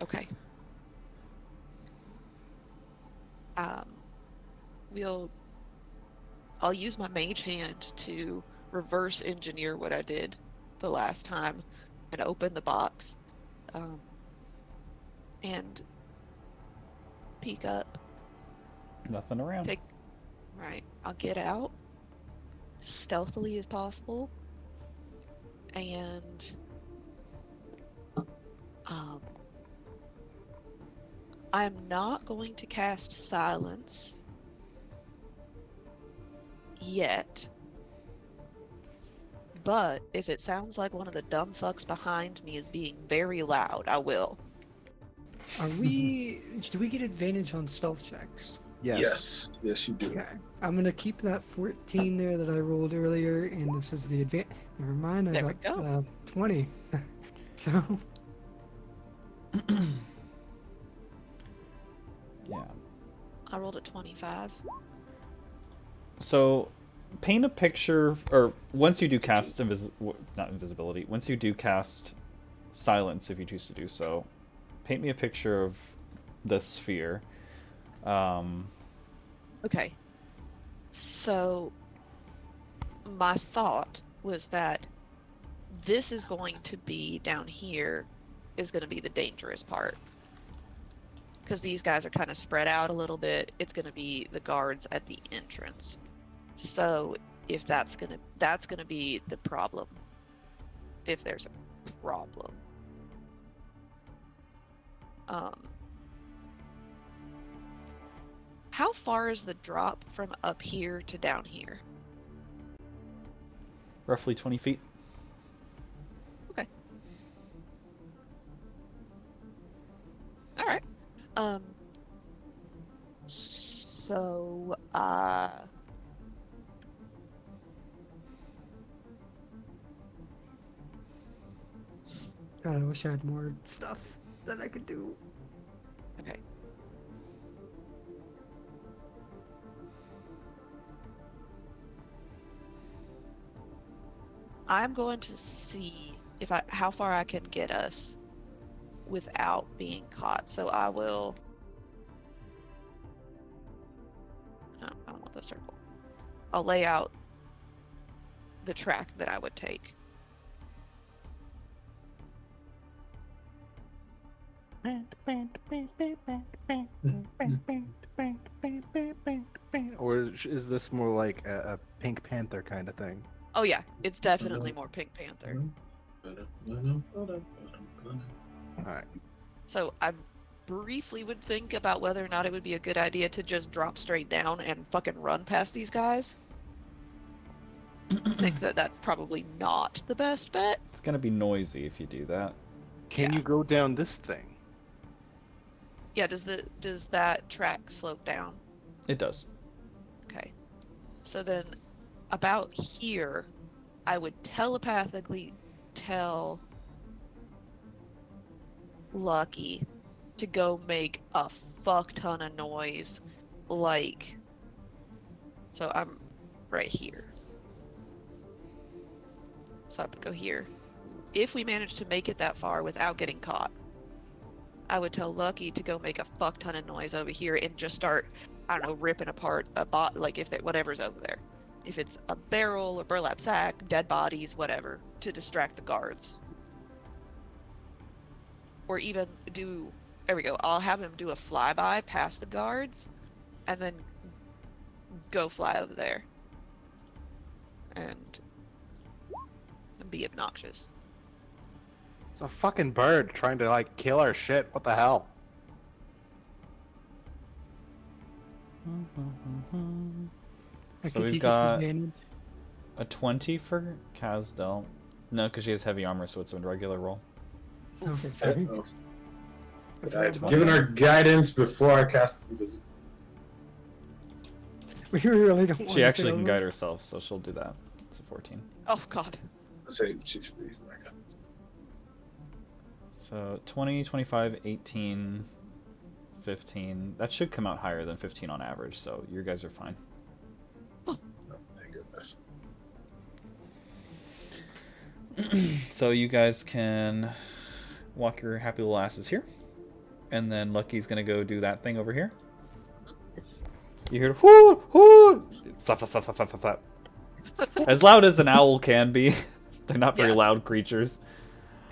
Okay. I'll use my mage hand to reverse engineer what I did the last time and open the box and peek up. Nothing around. Right. I'll get out stealthily as possible and I'm not going to cast silence yet. But if it sounds like one of the dumb fucks behind me is being very loud, I will. Do we get advantage on stealth checks? Yes. Yes, you do. Okay. I'm gonna keep that 14 there that I rolled earlier, and this is the advantage. Never mind, I There we got go. 20. So Yeah. I rolled a 25. So, paint a picture, or once you do cast once you do cast silence, if you choose to do so, paint me a picture of the sphere. Okay. So, my thought was that this is going to be down here, is going to be the dangerous part. Because these guys are kind of spread out a little bit. It's going to be the guards at the entrance. So if that's gonna be the problem. If there's a problem. how far is the drop from up here to down here? Roughly 20 feet. Okay. All right. So, God, I wish I had more stuff that I could do. okay. I'm going to see how far I can get us without being caught. So I will. No, I don't want the circle. I'll lay out the track that I would take. Or is this more like a Pink Panther kind of thing? Oh yeah, it's definitely more Pink Panther. Alright. So I briefly would think about whether or not it would be a good idea to just drop straight down and fucking run past these guys. I think that that's probably not the best bet. It's gonna be noisy if you do that. Can you go down this thing? Yeah, does that track slope down? It does. Okay. So then about here, I would telepathically tell Lucky to go make a fuck ton of noise. Like, so I'm right here. So I would go here. If we manage to make it that far without getting caught, I would tell Lucky to go make a fuck ton of noise over here and just start, I don't know, ripping apart a like if whatever's over there. If it's a barrel or burlap sack, dead bodies, whatever, to distract the guards. Or even there we go, I'll have him do a flyby past the guards and then go fly over there. And be obnoxious. It's a fucking bird trying to like kill our shit. What the hell? So we've got a 20 for Kazdel. No, because she has heavy armor, so it's a regular roll. Okay, sorry. I've given her guidance before I cast this. We really don't want She to actually fail can guide this. herself, so she'll do that. It's a 14. Oh god. Say she should be my guidance. So 20, 25, 18, 15. That should come out higher than 15 on average, so you guys are fine. Oh, thank goodness. So you guys can walk your happy little asses here. And then Lucky's gonna go do that thing over here. You hear whoo whoo flap flap flap flap flap flap flap. As loud as an owl can be. They're not very loud creatures.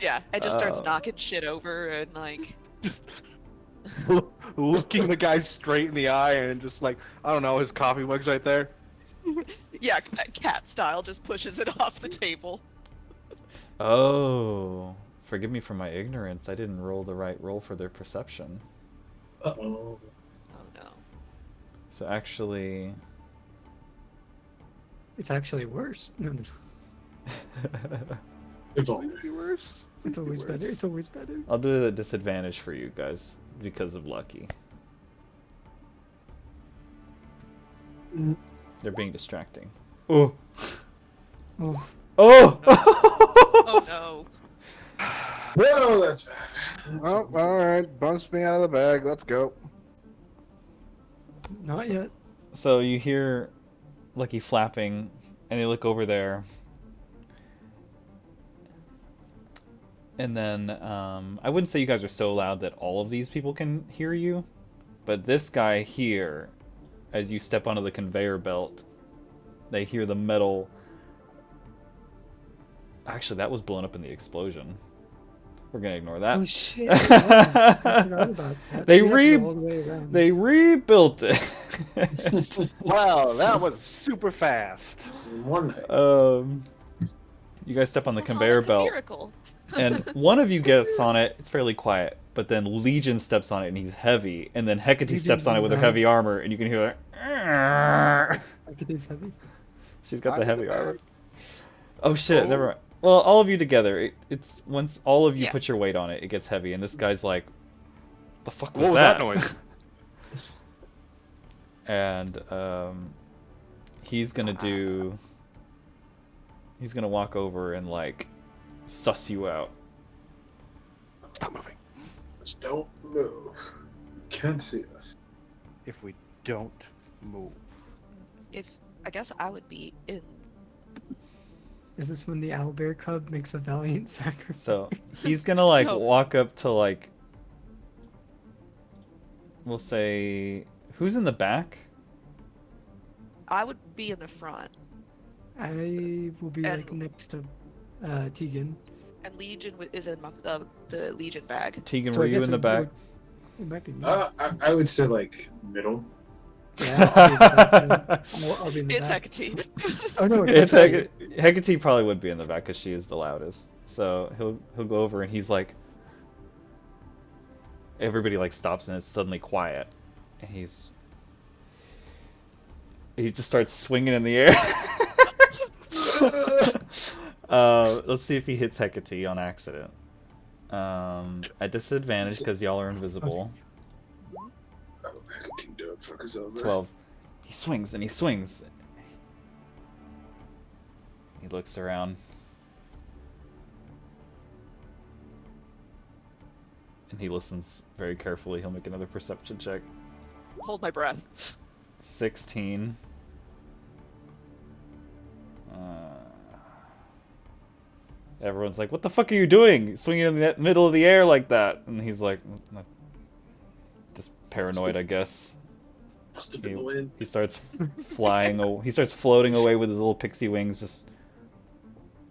Yeah, it just starts knocking shit over and like Looking the guy straight in the eye and just like, I don't know, his coffee mug's right there. yeah, cat style just pushes it off the table. Oh, forgive me for my ignorance. I didn't roll the right roll for their perception. Uh-oh. Oh no. So actually... It's actually worse. No, no. It's all Might be worse. It's always better. It's always better. I'll do the disadvantage for you guys because of Lucky. They're being distracting. Oh. Oh, Oh! Oh no. Whoa, that's bad. Oh, alright. Bumps me out of the bag. Let's go. not yet. So you hear Lucky flapping, and they look over there. And then, I wouldn't say you guys are so loud that all of these people can hear you, but this guy here, as you step onto the conveyor belt, they hear the metal... Actually, that was blown up in the explosion. We're gonna ignore that. Oh shit! I forgot about that. They We have to go all the way around. They rebuilt it. Wow, that was super fast. One night. You guys step on the Somehow conveyor that's a belt, miracle. and one of you gets on it. It's fairly quiet, but then Legion steps on it and he's heavy, and then Hecate Legion's steps on it with her in the heavy armor, and you can hear like, Hecate's heavy. she's got I'm the in heavy the armor. bag. Oh shit! Oh. Never mind. Well, all of you together, it's once all of you Yeah. put your weight on it, it gets heavy, and this guy's like, "The fuck was What was that noise? And he's gonna walk over and like suss you out. Stop moving. Just don't move. You can't see us. If we don't move. If I guess I would be in. Is this when the owlbear cub makes a valiant sacrifice? So he's gonna like No. walk up to like, we'll say, who's in the back? I would be in the front, I will be like And- next to Tegan. and Legion is in the Legion bag. Tegan, So were I you guess in the it back? would- It might be me. I would say like middle. Yeah, I'll be in the back then. I'll be in the It's back. Hecate. Oh no, It's Hecate. Hecate probably would be in the back because she is the loudest. So he'll go over and he's like, everybody like stops and it's suddenly quiet, and he just starts swinging in the air. Let's see if he hits Hecate on accident. At disadvantage because y'all are invisible. Oh, I can do it. Fuck us over. 12. He swings and he swings. He looks around. And he listens very carefully. He'll make another perception check. Hold my breath. 16. Everyone's like, "What the fuck are you doing? Swinging in the middle of the air like that?" And he's like, just paranoid, I guess. Must have been the wind. He starts flying. He starts floating away with his little pixie wings. Just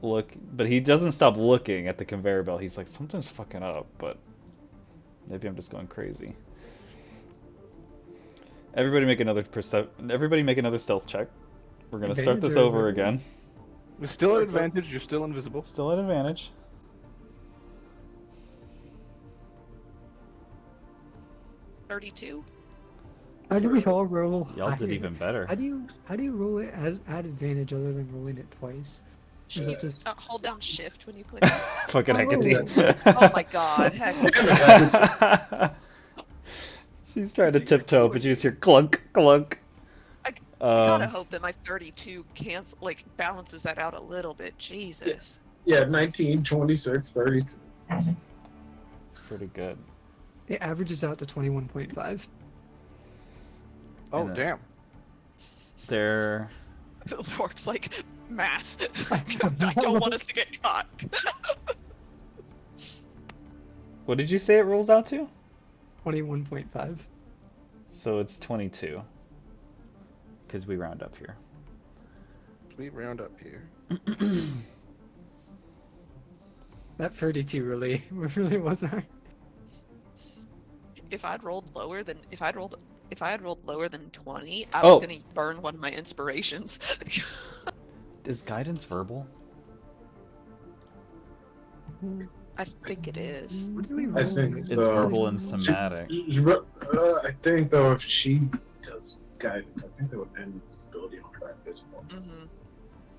look, but he doesn't stop looking at the conveyor belt. He's like, something's fucking up, but maybe I'm just going crazy. Everybody make another stealth check. We're gonna start this Advantage or over whatever. again. We're still at advantage. You're still invisible. Still at advantage. 32. How do we all roll? Y'all did higher? even better. How do you roll it as at advantage other than rolling it twice? Is that just Hold down shift when you click. Fucking Oh. Hecate. Oh my god, heck. She's trying to tiptoe, but you just hear clunk, clunk. I gotta Um, hope that my 32 balances that out a little bit. Jesus. Yeah, 19, 26, 32. it's pretty good. it averages out to 21.5? Oh, And, damn. They're The orc's like, math. I don't want us to get caught. what did you say it rolls out to? 21.5. So it's 22. Because we round up here. We round up here. That 32 really wasn't hard. If I had rolled lower than 20, I Oh. was gonna burn one of my inspirations. Is guidance verbal? I think it is. What did we I roll? think It's So- verbal and somatic. I think though, if she does guidance, I think that would end visibility on her at this point. Hmm.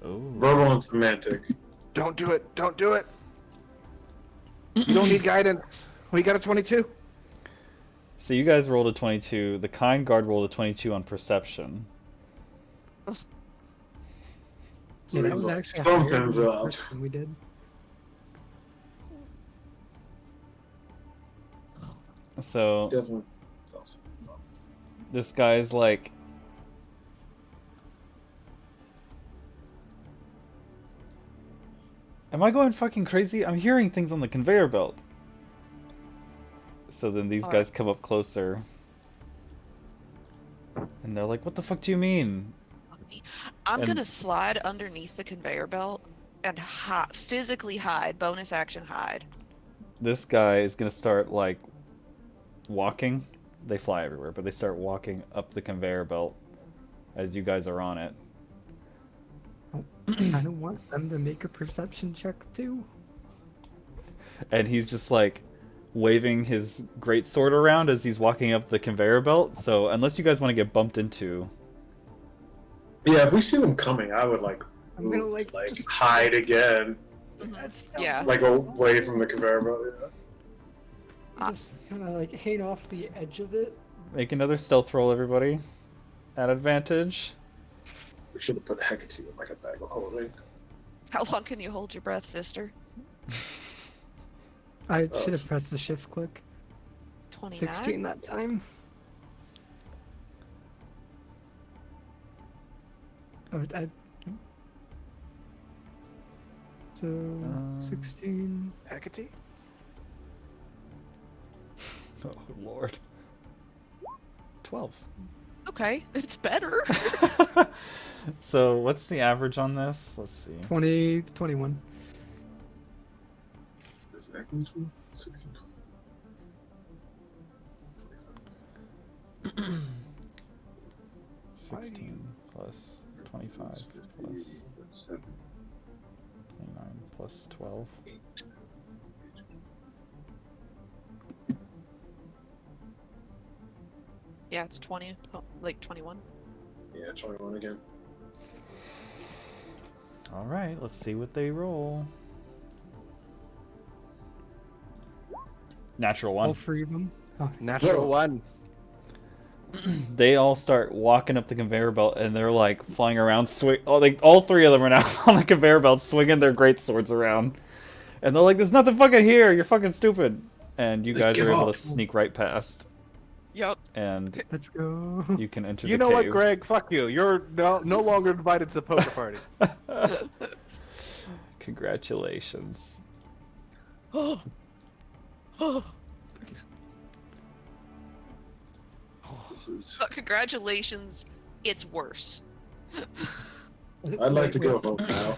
Oh. Verbal and semantic. Don't do it. Don't do it. You don't need guidance. We got a 22. So you guys rolled a 22. The kind guard rolled a 22 on perception. Yeah, that was actually Something's higher than the up. first one we did. So Definitely. this guy's like, am I going fucking crazy? I'm hearing things on the conveyor belt. So then these Alright. guys come up closer. And they're like, what the fuck do you mean? I'm And- gonna slide underneath the conveyor belt and physically hide. Bonus action hide. This guy is gonna start like walking. They fly everywhere, but they start walking up the conveyor belt as you guys are on it. I don't want them to make a perception check too. And he's just like waving his great sword around as he's walking up the conveyor belt. So unless you guys want to get bumped into, Yeah, if we see them coming, I would like I'm gonna move, like like just hide again, Yeah. like away from the conveyor belt. Yeah. just kind of like hang off the edge of it. make another stealth roll, everybody, at advantage. We should have put Hecate in like a bag of holding. How long can you hold your breath, sister? I should have pressed the shift click. 29. 16 that time. Oh, so 16. Hecate? Oh Lord. 12. Okay, it's better. So what's the average on this? Let's see. 20, 21. Is that going to 16? 16 plus 25 plus 7. 29 plus 12. Yeah, it's 20, like 21. Yeah, 21 again. All right, let's see what they roll. Natural All one. three of them. Oh, Natural Whoa. one. They all start walking up the conveyor belt, and they're like flying around. All three of them are now on the conveyor belt, swinging their great swords around, and they're like, "There's nothing fucking here. You're fucking stupid." And you guys give are able up. to sneak right past, Yup. and let's go. you can enter You the know cave. what, Greg? Fuck you. You're no longer invited to the poker party. Congratulations. Oh. Oh. This is. But congratulations, it's worse. I'd like to go home now.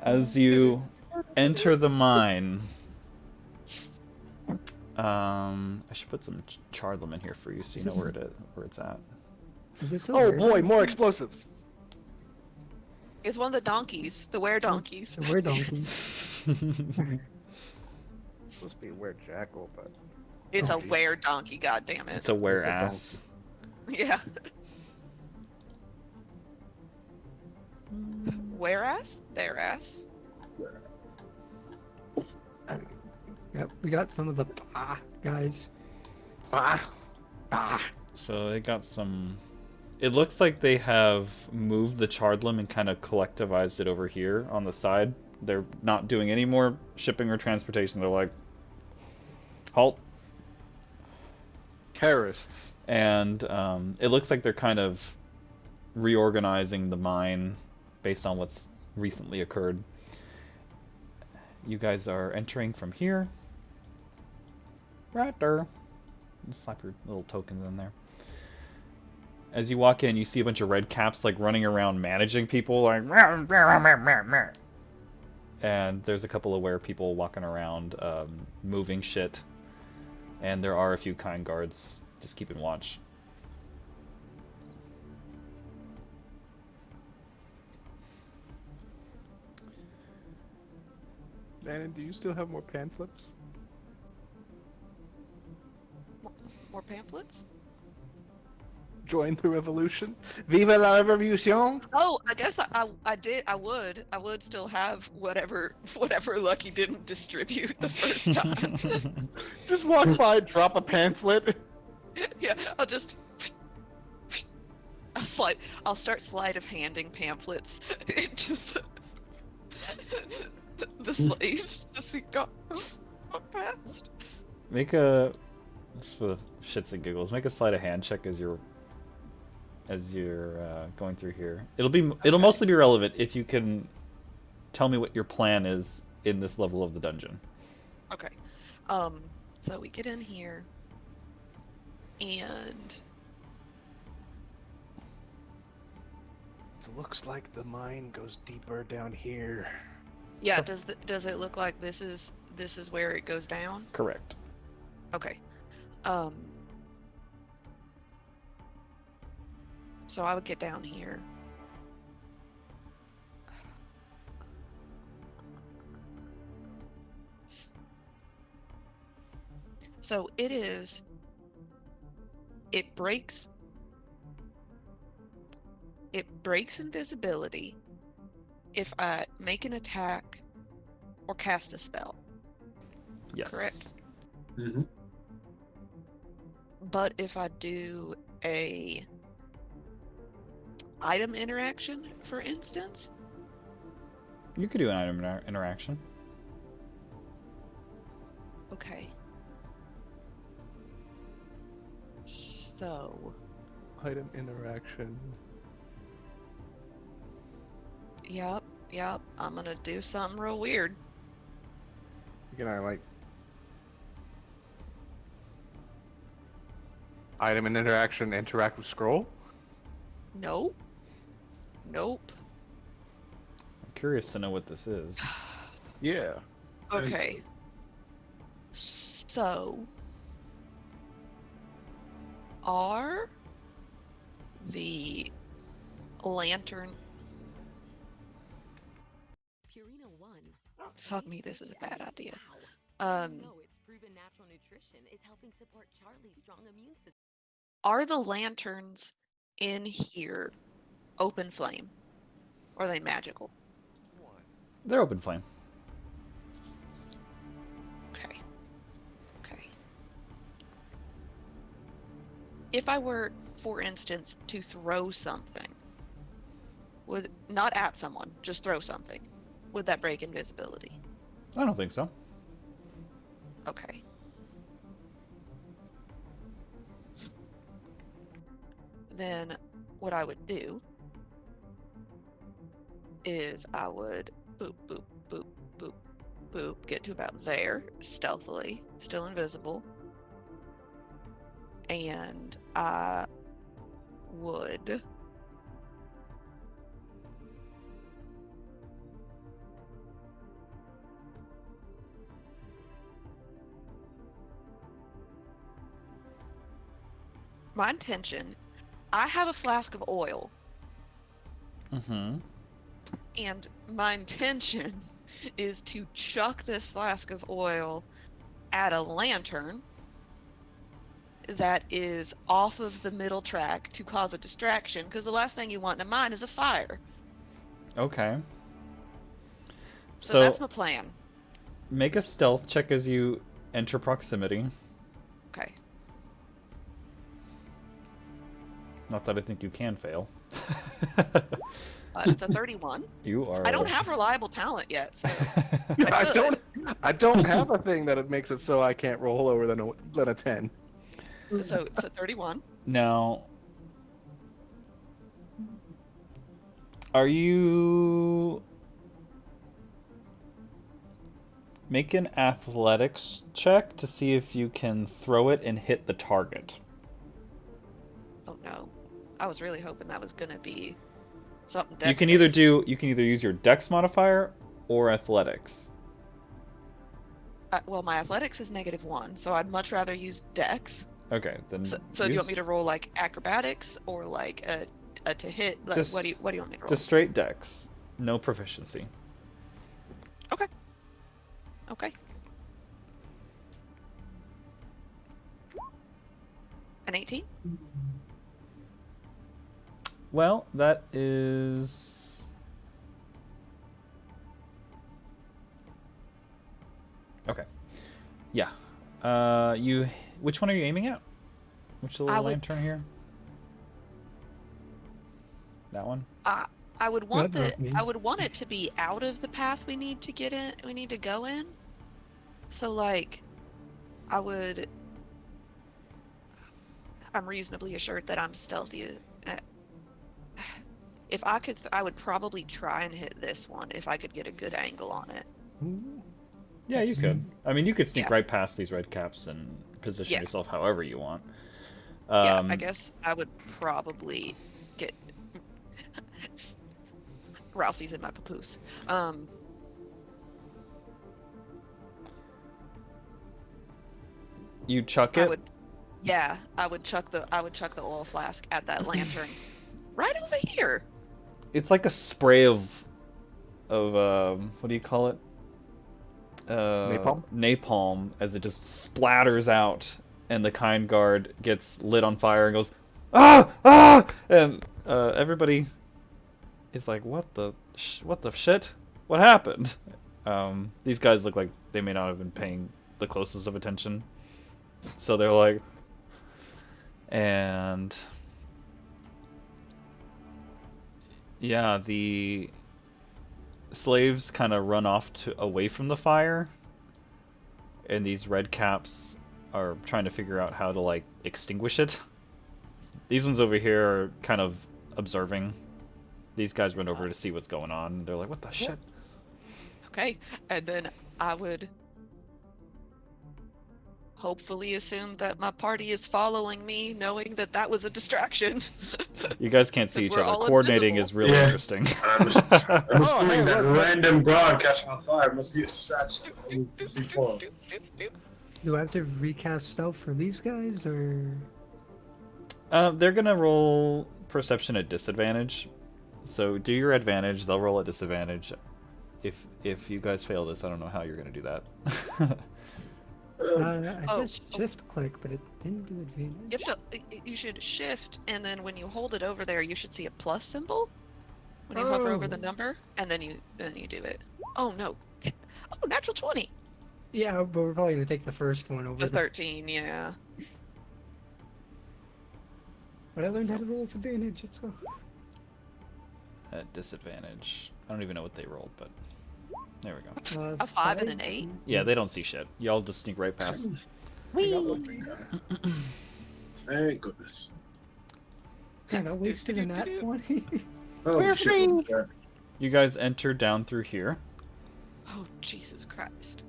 As you enter the mine, I should put some charlam in here for you so you know where it's at. Is this a Oh weird- boy, more explosives. It's one of the donkeys, the were donkeys. It's a weird donkey. Supposed to be were jackal, but It's a were donkey, goddammit. It's a were It's a ass. Yeah. Where ass? Their ass. Yep, we got some of the guys. So they got some. It looks like they have moved the chardlim and kind of collectivized it over here on the side. They're not doing any more shipping or transportation. They're like, halt. terrorists. And it looks like they're kind of reorganizing the mine based on what's recently occurred. You guys are entering from here. Right there. Slap your little tokens in there. As you walk in, you see a bunch of red caps like running around managing people, like, and there's a couple of were people walking around moving shit, and there are a few kind guards just keeping watch. Shannon, do you still have more pamphlets? More pamphlets? Join the revolution. Viva la revolution! Oh, I guess I did. I would still have whatever Lucky didn't distribute the first time. Just walk by, drop a pamphlet. Yeah, I'll start sleight of handing pamphlets into the slaves as we go past. Make a, just for the shits and giggles, make a sleight of hand check as you're going through here. It'll mostly be relevant if you can tell me what your plan is in this level of the dungeon. Okay. So we get in here, and It looks like the mine goes deeper down here. yeah, does it look like this is where it goes down? Correct. Okay. So I would get down here. So it is. It breaks. It breaks invisibility if I make an attack or cast a spell. Yes. Correct. Mm-hmm. But if I do a item interaction, for instance, You could do an item interaction. okay. So, Item interaction. yep, I'm gonna do something real weird. Can I like item and interaction interact with scroll? Nope. I'm curious to know what this is. Yeah. Okay. So, are the lantern... Purina One. Fuck me, this is a bad idea. No, it's proven natural nutrition is helping support Charlie's strong immune system. Are the lanterns in here open flame? Or are they magical? They're open flame. Okay. If I were, for instance, to throw something, not at someone, just throw something, would that break invisibility? I don't think so. Okay. Then what I would do is I would boop, boop, boop, boop, boop, get to about there, stealthily, still invisible. And I would my intention, I have a flask of oil, Mm-hmm. and my intention is to chuck this flask of oil at a lantern that is off of the middle track to cause a distraction, because the last thing you want in a mine is a fire. Okay. So that's my plan. Make a stealth check as you enter proximity. Okay. Not that I think you can fail. It's a 31. You are. I don't have reliable talent yet, so I don't have a thing that it makes it so I can't roll lower than a 10. so it's a 31. Now, are you... Make an athletics check to see if you can throw it and hit the target. Oh no. I was really hoping that was gonna be something You can either use your dex modifier or athletics. Well, my athletics is -1, so I'd much rather use dex. Okay, then So do you want me to roll like acrobatics or like a to hit? Like, Just- what do you want me to roll? just straight dex, no proficiency. Okay. An 18? Well, that is... Okay. Yeah. Which one are you aiming at? Which little lantern here? That one? I would want That was me. I would want it to be out of the path we need to get in. We need to go in. So like, I'm reasonably assured that I'm stealthy. If I could, I would probably try and hit this one if I could get a good angle on it. Yeah, you could. I mean, you could sneak Yeah. right past these red caps and position Yeah. yourself however you want. Yeah, I guess I would probably get Ralphie's in my papoose. You chuck it. I would chuck the oil flask at that lantern right over here. It's like a spray of what do you call it? napalm as it just splatters out, and the kind guard gets lit on fire and goes, ah, ah, and everybody is like, what the shit? What happened? These guys look like they may not have been paying the closest of attention, so they're like, and yeah, the slaves kind of run off away from the fire, and these red caps are trying to figure out how to like extinguish it. These ones over here are kind of observing. These guys run over to see what's going on. They're like, what the shit? Okay, and then I would hopefully assume that my party is following me, knowing that that was a distraction. You guys can't see each we're other. all Coordinating invisible. is really Yeah. interesting. I'm assuming that random guard catching on fire must be a distraction. Do I have to recast stealth for these guys, or? They're gonna roll perception at disadvantage. So do your advantage. They'll roll at disadvantage. If you guys fail this, I don't know how you're gonna do that. I guess shift click, but it didn't do advantage. You should shift, and then when you hold it over there, you should see a plus symbol when you hover over the number, and then you do it. Oh no! Oh, natural 20. Yeah, but we're probably gonna take the first one over The 13, yeah. But I learned how to roll with advantage. It's so. At disadvantage. I don't even know what they rolled, but there we go. A 5 and an 8. Yeah, they don't see shit. Y'all just sneak right past. Thank goodness. Man, I wasted a nat 20. Oh, shit. You guys enter down through here. Oh, Jesus Christ.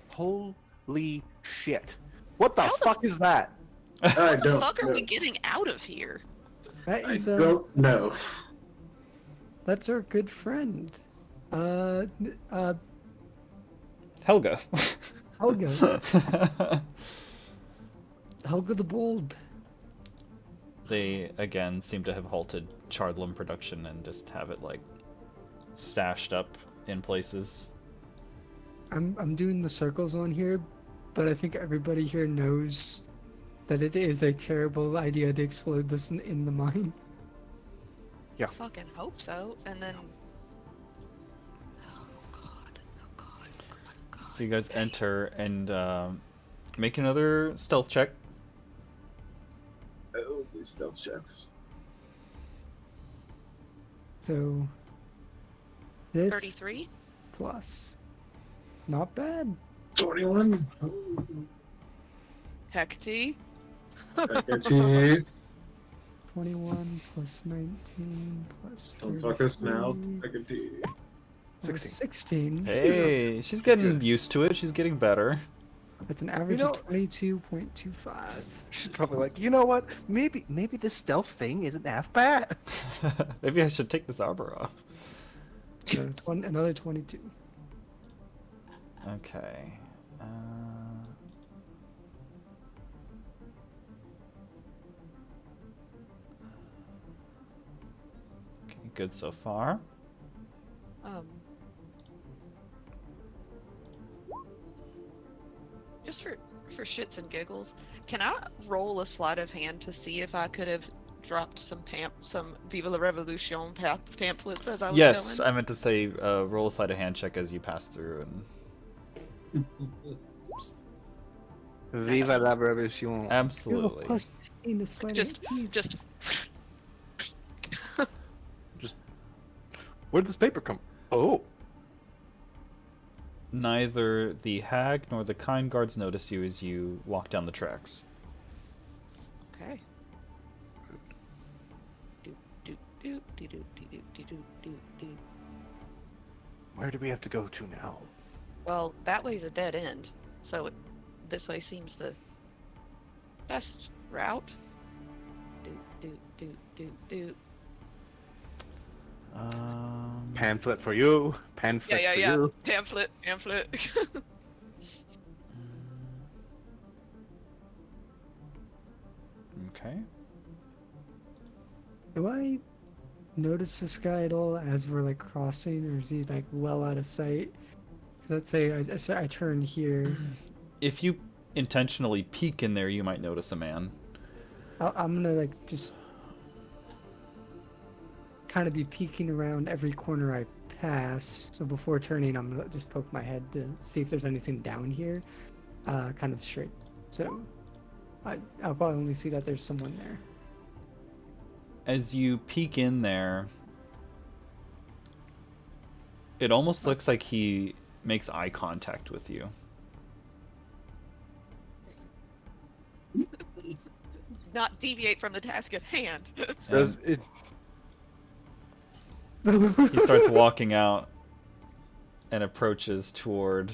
Holy shit. What the How the fuck is that? I How the don't fuck are know. we getting out of here? That I is, don't know. that's our good friend. Helga. Helga. Helga the Bold. They again seem to have halted Chardlum production and just have it like stashed up in places. I'm doing the circles on here, but I think everybody here knows that it is a terrible idea to explode this in the mine. Yeah. I fucking hope so. And then. Oh god. Oh god. Oh god. Oh god. So you guys enter and make another stealth check. Oh, these stealth checks. So. This 33? plus. Not bad. 21. Hecty. 13. 21 plus 19 plus Don't fuck us now. 33 plus 16. 16. Hey, she's getting used to it. She's getting better. That's an average of 22.25. She's probably like, you know what? Maybe this stealth thing isn't half bad. Maybe I should take this armor off. So another 22. Okay. Okay, good so far. Just for shits and giggles, can I roll a sleight of hand to see if I could have dropped some Viva la Revolution pamphlets as I was Yes, going? I meant to say roll a sleight of hand check as you pass through and Viva la revolution. You have a absolutely. plus 15 to sleight of Just hand. just Where did this paper come? Oh. Neither the hag nor the kind guards notice you as you walk down the tracks. okay. Do, do, do, do, do, do, do, do, do, do. Where do we have to go to now? Well, that way's a dead end, so this way seems the best route. Do, do, do, do, do. Pamphlet for you. Pamphlet Yeah, for yeah, yeah. you. Pamphlet. Okay. Do I notice this guy at all as we're like crossing, or is he like well out of sight? let's say I turn here. If you intentionally peek in there, you might notice a man. I'm gonna like just kind of be peeking around every corner I pass. So before turning, I'm gonna just poke my head to see if there's anything down here, kind of straight. So I'll probably only see that there's someone there. As you peek in there, it almost looks like he makes eye contact with you. Not deviate from the task at hand. Does it? He starts walking out and approaches toward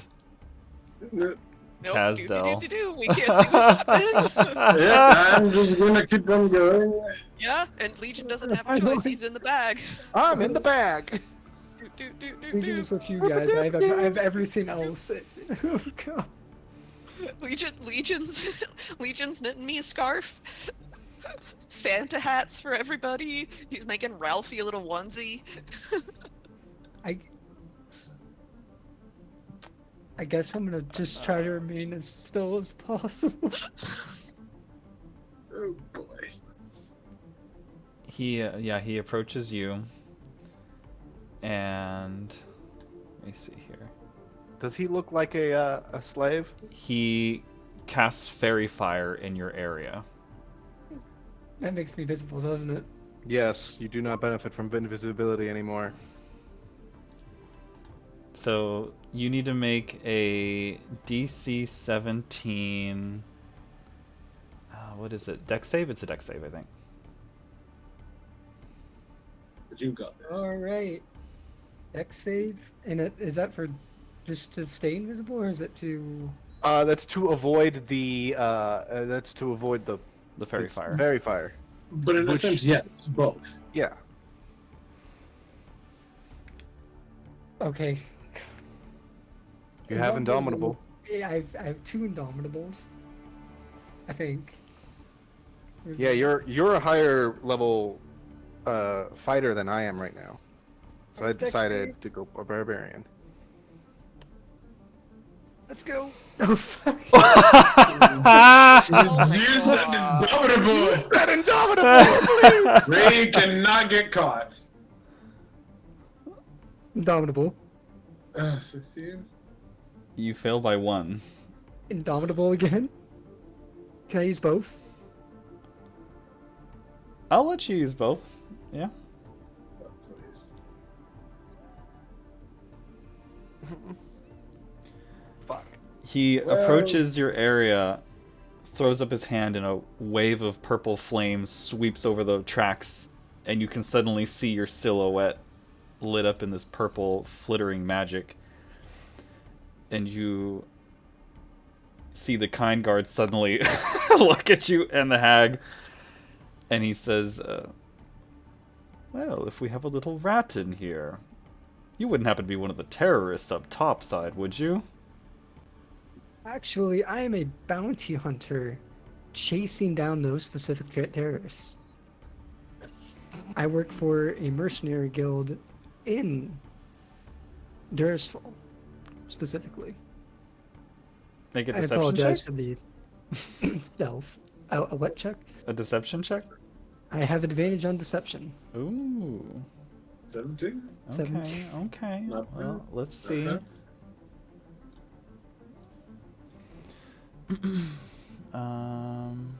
Nope. Casdell. We can't see what's happening. Yeah, I'm just gonna keep on going. Yeah, and Legion doesn't have a choice. He's in the bag. I'm in the bag. Legion is with you guys. I have everything else. Oh god. Legion's knitting me a scarf. Santa hats for everybody. He's making Ralphie a little onesie. I guess I'm gonna just try to remain as still as possible. Oh boy. He approaches you, and let me see here. Does he look like a slave? He casts fairy fire in your area. That makes me visible, doesn't it? Yes, you do not benefit from invisibility anymore. So you need to make a DC 17. What is it? Dex save? It's a dex save, I think. But you got this. All right. Dex save, and is that for just to stay invisible, or is it to? That's to avoid the The fairy fire. Fairy fire. But in a sense, yes, both. Yeah. Okay. You have Indomitable. Yeah, I have 2 Indomitables. I think. Yeah, you're a higher level fighter than I am right now. So I decided to go a barbarian. Let's go. Oh fuck. Use that Indomitable! That Indomitable, please! Ray cannot get caught. Indomitable. 16? You fail by 1. Indomitable again. Can I use both? I'll let you use both. Yeah. Oh, please. Fuck. He approaches your area, throws up his hand, and a wave of purple flames sweeps over the tracks, and you can suddenly see your silhouette lit up in this purple, flittering magic. And you see the kind guard suddenly look at you and the hag, and he says, well, if we have a little rat in here, you wouldn't happen to be one of the terrorists up topside, would you? Actually, I am a bounty hunter chasing down those specific terrorists. I work for a mercenary guild in Dursfall, specifically. Make a I deception apologize check? for the stealth. A what check? A deception check? I have advantage on deception. Ooh. 17? Okay, 17. okay. Not bad. Well, let's see. Not um...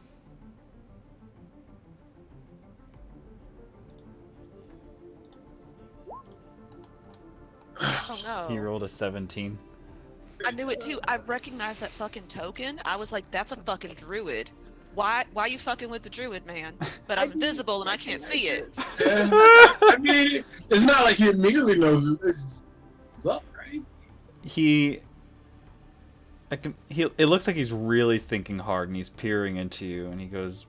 Oh no. He rolled a 17. I knew it too. I recognized that fucking token. I was like, that's a fucking druid. Why you fucking with the druid, man? But I'm invisible and I can't see it. Yeah. I mean, it's not like he immediately knows it's up, right? It looks like he's really thinking hard, and he's peering into you, and he goes,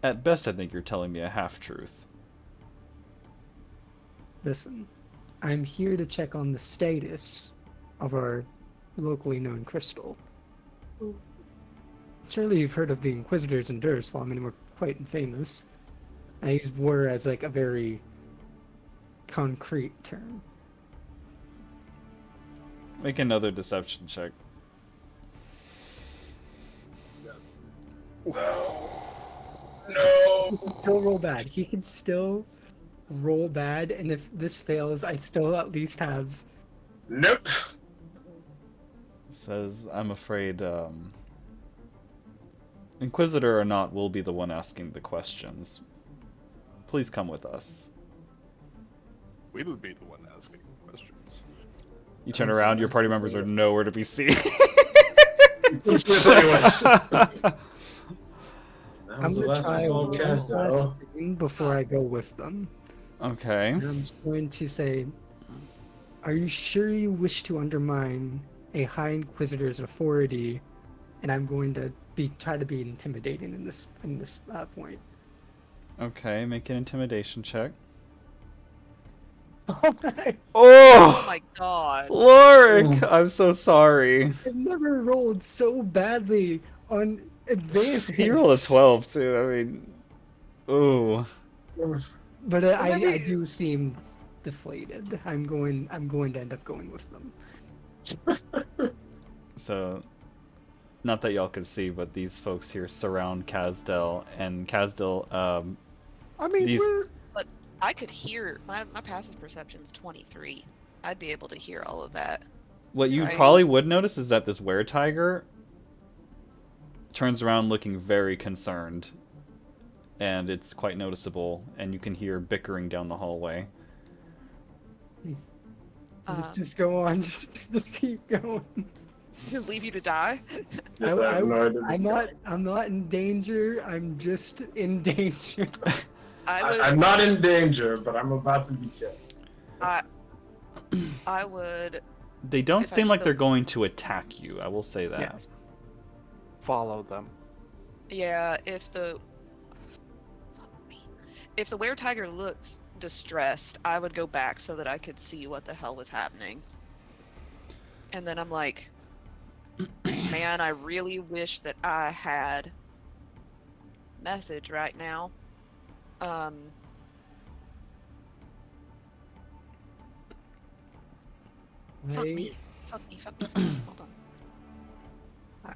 at best I think you're telling me a half-truth. Listen, I'm here to check on the status of our locally known crystal. Surely you've heard of the Inquisitors in Dursfall. I mean, we're quite famous. I use war as like a very concrete term. Make another deception check. No. Still roll bad. He can still roll bad, and if this fails, I still at least have. Nope. Says, I'm afraid, Inquisitor or not, will be the one asking the questions. Please come with us. We would be the one asking questions. You turn around, your party members are nowhere to be seen. Anyways. I'm gonna try one last thing before I go with them. Okay. And I'm just going to say, are you sure you wish to undermine a High Inquisitor's authority? And I'm going to try to be intimidating in this point. Okay, make an intimidation check. Oh Oh my god. Lorik! I'm so sorry. I've never rolled so badly on advantage. He rolled a 12 too. I mean, ooh. But I do seem deflated. I'm going to end up going with them. So, not that y'all can see, but these folks here surround Kazdel, and Kazdel, I mean, these... But I could hear, my passive perception's 23. I'd be able to hear all of that. What you Right. probably would notice is that this were-tiger turns around looking very concerned. And it's quite noticeable, and you can hear bickering down the hallway. Just go on. Just keep going. Just leave you to die? I'm not in danger. I'm just in danger. I'm not in danger, but I'm about to be killed. I would. They don't If I seem like should've- they're going to attack you, I will say that. Yes. follow them. Yeah, if the were-tiger looks distressed, I would go back so that I could see what the hell was happening. And then I'm like, man, I really wish that I had message right now. Fuck me. Hold on.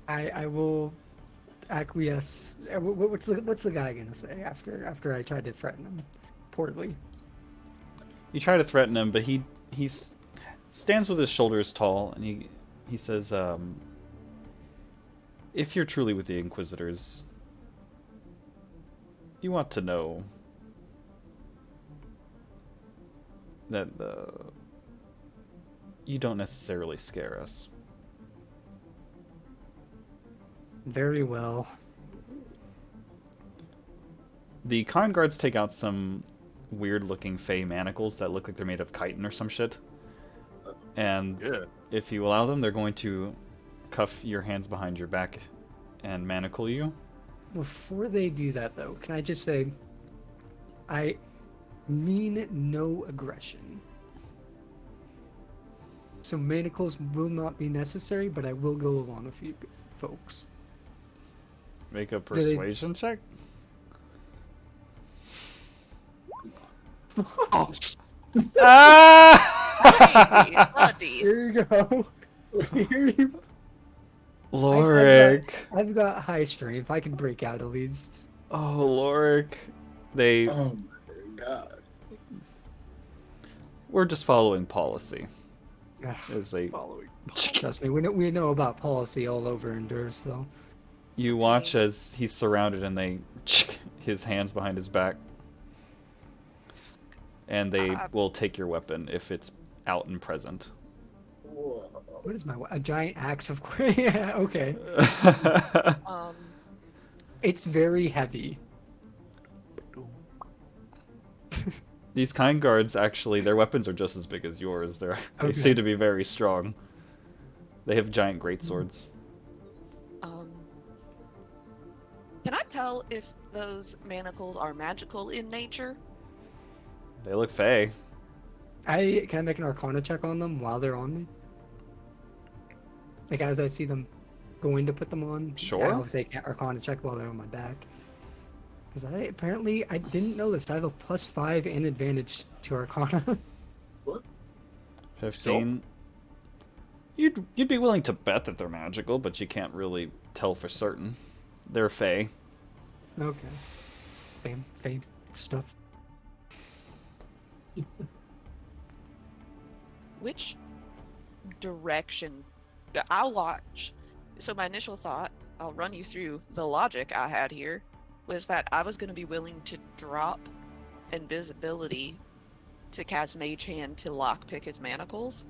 I will acquiesce. What's the guy gonna say after I try to threaten him poorly? You try to threaten him, but he stands with his shoulders tall, and he says, if you're truly with the Inquisitors, you want to know that you don't necessarily scare us. Very well. The con guards take out some weird-looking fey manacles that look like they're made of chitin or some shit. And Yeah. if you allow them, they're going to cuff your hands behind your back and manacle you. Before they do that, though, can I just say, I mean no aggression. So manacles will not be necessary, but I will go along with you folks. Make a persuasion check? Ah! Hey, buddy. Here you go. Here you Lorik. I've got high strength. I can break out of these. Oh, Lorik. They Oh my god. were just following policy. Ugh, As they Following. trust me, we know about policy all over in Dursville. You watch as he's surrounded and they his hands behind his back. And they will take your weapon if it's out and present. Whoa. What is a giant axe of yeah, okay. It's very heavy. These kind guards, actually, their weapons are just as big as yours. They Okay. seem to be very strong. They have giant greatswords. Can I tell if those manacles are magical in nature? They look fey. Can I make an Arcana check on them while they're on me? Like as I see them going to put them on. Sure. I obviously can't Arcana check while they're on my back. Because I didn't know this. I have a +5 and advantage to Arcana. 15. You'd be willing to bet that they're magical, but you can't really tell for certain. They're fey. Okay. Fame stuff. Which direction? I'll watch. So my initial thought, I'll run you through the logic I had here, was that I was going to be willing to drop invisibility to cast Mage Hand to lockpick his manacles.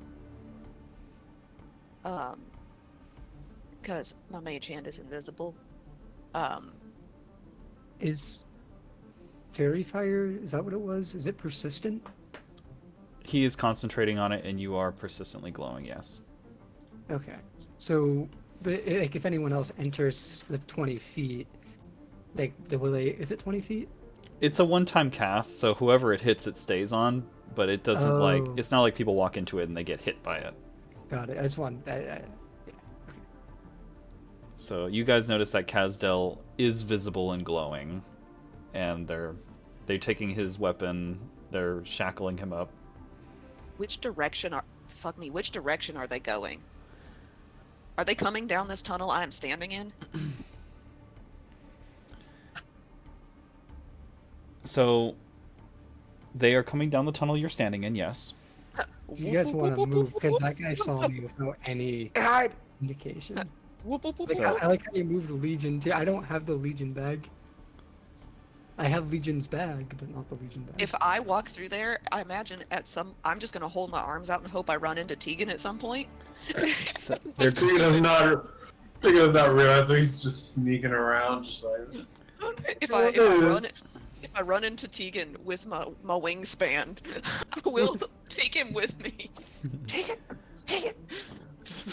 Because my Mage Hand is invisible. Is Fairy Fire, is that what it was? Is it persistent? He is concentrating on it, and you are persistently glowing, yes. Okay. So, but like, if anyone else enters the 20 feet, like, will they, is it 20 feet? It's a one-time cast, so whoever it hits, it stays on, but it doesn't, like, Oh. it's not like people walk into it and they get hit by it. Got it. I just want, So you guys notice that Kazdel is visible and glowing, and they're taking his weapon, they're shackling him up. Which direction are they going? Are they coming down this tunnel I am standing in? So they are coming down the tunnel you're standing in, yes. you guys want to move, because that guy saw me without any indication. Like, I like how you moved Legion too. I don't have the Legion bag. I have Legion's bag, but not the Legion bag. If I walk through there, I imagine I'm just gonna hold my arms out and hope I run into Tegan at some point. So they're Thinking of not realizing he's just sneaking around, just like. if I run into Tegan with my wingspan, I will take him with me. Take it.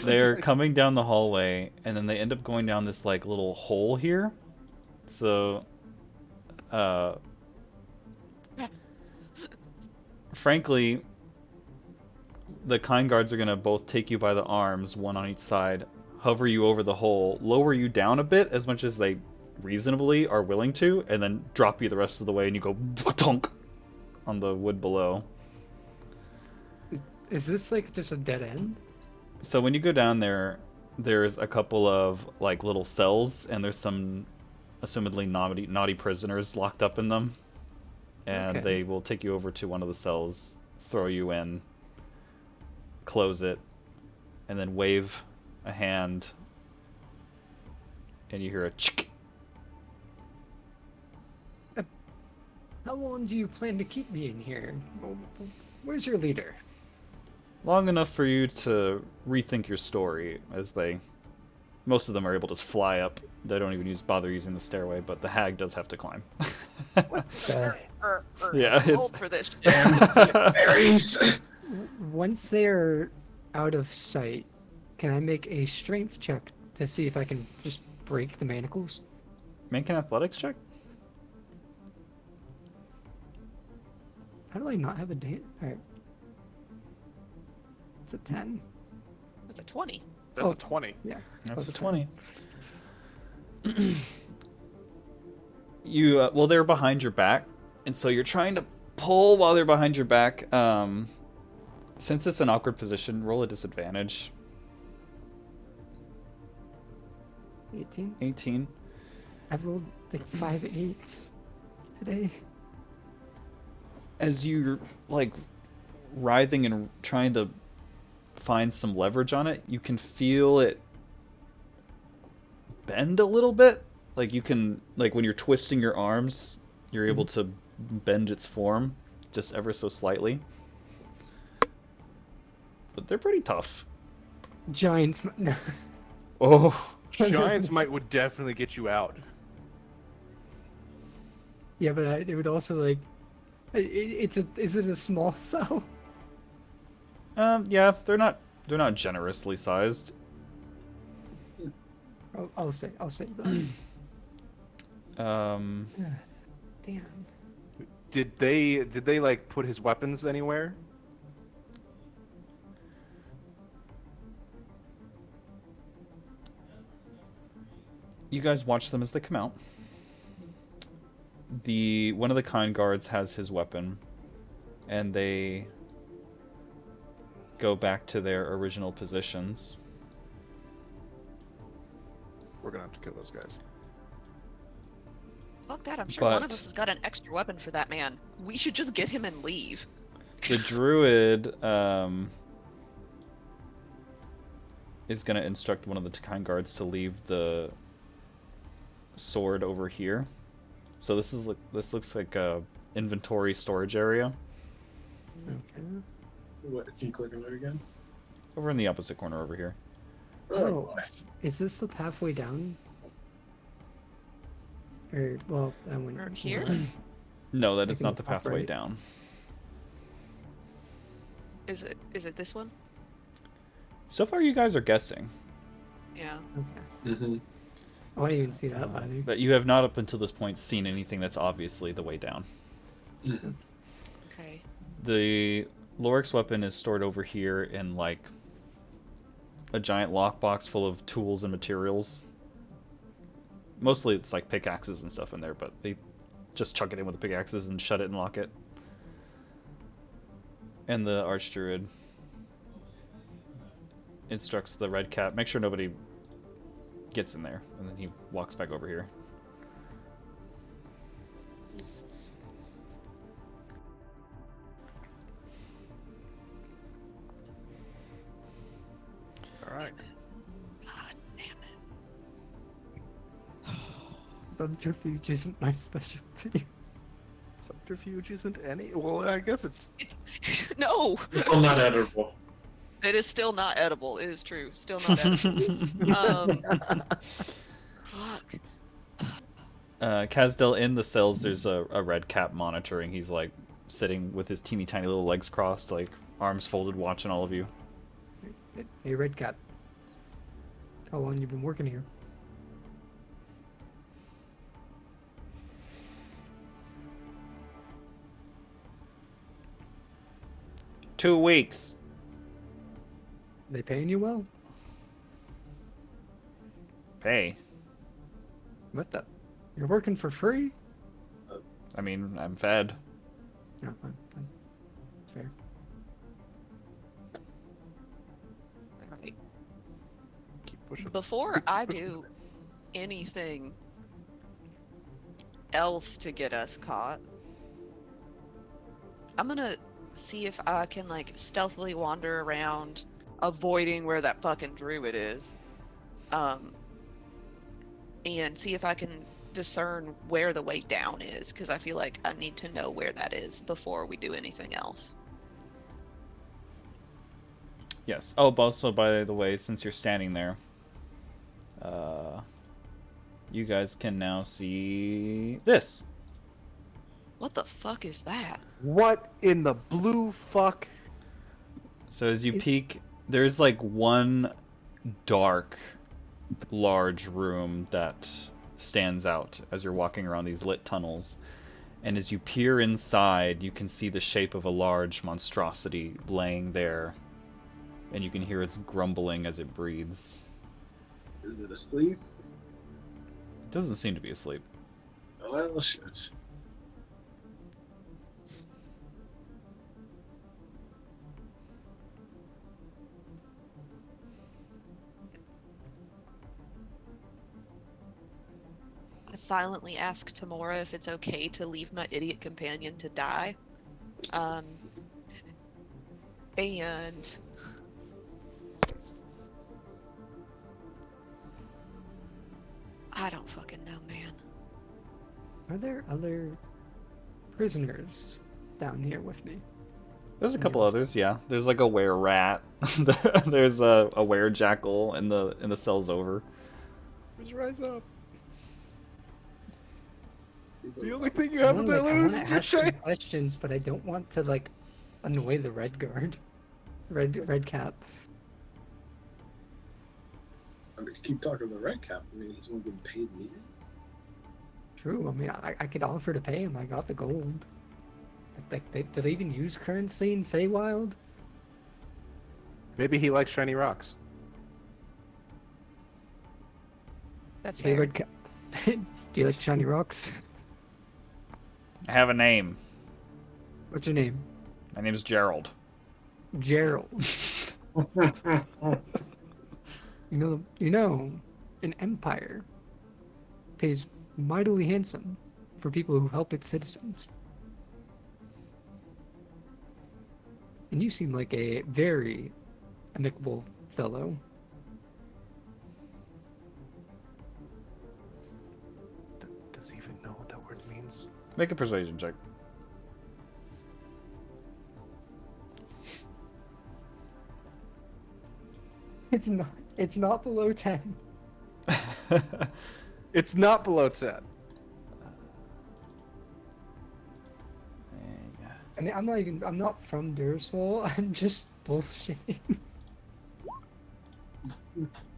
They're coming down the hallway, and then they end up going down this like little hole here. So, frankly, the kind guards are gonna both take you by the arms, one on each side, hover you over the hole, lower you down a bit as much as they reasonably are willing to, and then drop you the rest of the way, and you go tonk on the wood below. Is this like just a dead end? So when you go down there, there's a couple of like little cells, and there's some assumedly naughty prisoners locked up in them, and Okay. they will take you over to one of the cells, throw you in, close it, and then wave a hand, and you hear a chick. How long do you plan to keep me in here? Where's your leader? Long enough for you to rethink your story, as most of them are able to just fly up. They don't even bother using the stairway, but the hag does have to climb. Yeah, Hold for this. Berries! Once they're out of sight, can I make a strength check to see if I can just break the manacles? Make an athletics check. How do I not have a date? Alright. It's a 10. It's a 20. That's a 20. Yeah. That's a close. 20. You well, they're behind your back, and so you're trying to pull while they're behind your back. Since it's an awkward position, roll a disadvantage. 18. 18. I've rolled like 5 8s today. As you're like writhing and trying to find some leverage on it, you can feel it bend a little bit. Like you can, like when you're twisting your arms, you're able to bend its form just ever so slightly. But they're pretty tough. Giants. No. Oh, Giant's might would definitely get you out. Yeah, but it would also like. Is it a small cell? yeah, they're not generously sized. I'll say that. Um, Damn. Did they like put his weapons anywhere? you guys watch them as they come out. One of the kind guards has his weapon, and they go back to their original positions. We're gonna have to kill those guys. Fuck that, I'm sure one of But- us has got an extra weapon for that man. We should just get him and leave. The druid is going to instruct one of the Kind guards to leave the sword over here. So this looks like a inventory storage area. Okay. What? Can you click on it again? Over in the opposite corner over here. Oh. Is this the halfway down? Or, well, I went Or here? No, that I is think not the top pathway right. down. Is it this one? So far, you guys are guessing, Yeah. Okay. Mm-hmm. Oh, I didn't even see that ladder. but you have not up until this point seen anything that's obviously the way down. Mm-hmm. Okay. The Lorix weapon is stored over here in like a giant lockbox full of tools and materials. Mostly it's like pickaxes and stuff in there, but they just chuck it in with the pickaxes and shut it and lock it. And the Archdruid instructs the red cap, make sure nobody gets in there, and then he walks back over here. All right. God damn it. Subterfuge isn't my specialty. Subterfuge isn't any. Well, I guess it's. No! Still not edible. It is still not edible. It is true. Still not edible. Fuck. Kazdel, in the cells, there's a red cap monitoring. He's like sitting with his teeny tiny little legs crossed, like arms folded, watching all of you. Hey, Red Cat. How long you been working here? Two weeks. They paying you well? Pay. What the? You're working for free? I mean, I'm fed. No, fine. Fair. Alright. Keep pushing. Before I do anything else to get us caught, I'm gonna see if I can like stealthily wander around, avoiding where that fucking druid is, and see if I can discern where the way down is, because I feel like I need to know where that is before we do anything else. Yes. Oh, also, by the way, since you're standing there, you guys can now see this. What the fuck is that? What in the blue fuck? So as you peek, there's like one dark, large room that stands out as you're walking around these lit tunnels. And as you peer inside, you can see the shape of a large monstrosity laying there. And you can hear its grumbling as it breathes. Is it asleep? It doesn't seem to be asleep. Well, shit. I silently ask Tamora if it's okay to leave my idiot companion to die. And I don't fucking know, man. Are there other prisoners down here with me? There's a couple others, yeah. There's like a were rat. There's a were jackal in the cells over. Just rise up. The only thing you I have wanna, to like, I lose wanna is your ask them shame. questions, but I don't want to like annoy the red guard. Red cap. I mean, keep talking to the red cap. I mean, he's one getting paid millions. True. I mean, I could offer to pay him. I got the gold. Like, do they even use currency in Feywild? Maybe he likes shiny rocks. That's Hey, fair. red cap. Do you like shiny rocks? I have a name. What's your name? My name's Gerald. Gerald. An empire pays mightily handsome for people who help its citizens. And you seem like a very amicable fellow. Does he even know what that word means? Make a persuasion check. It's not below 10. It's not below 10. And I'm not from Dursville. I'm just bullshitting.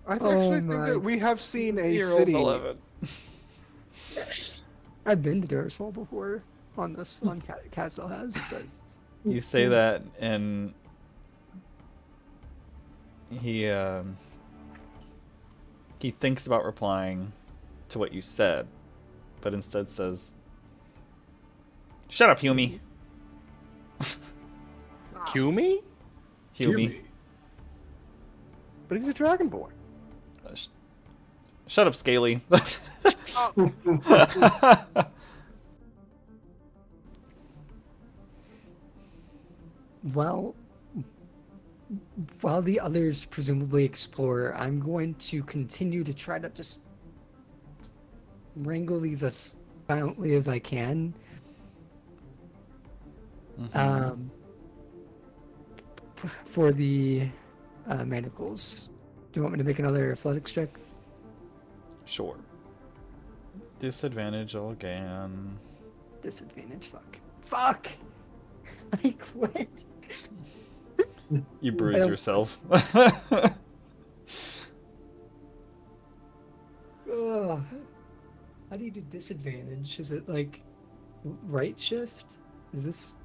I Oh actually think my- that we have seen a You rolled city. 11. I've been to Dursville before on Castle has, but You say that, and he thinks about replying to what you said, but instead says, "Shut up, Hume." Hume? Hume. But he's a dragonborn. Shut up, Scaly. well, while the others presumably explore, I'm going to continue to try to just wrangle these as silently as I can. For the manacles. Do you want me to make another athletics check? Sure. Disadvantage again. Disadvantage, fuck! I quit. You bruise yourself. Ugh. How do you do disadvantage? Is it like right shift? Is this?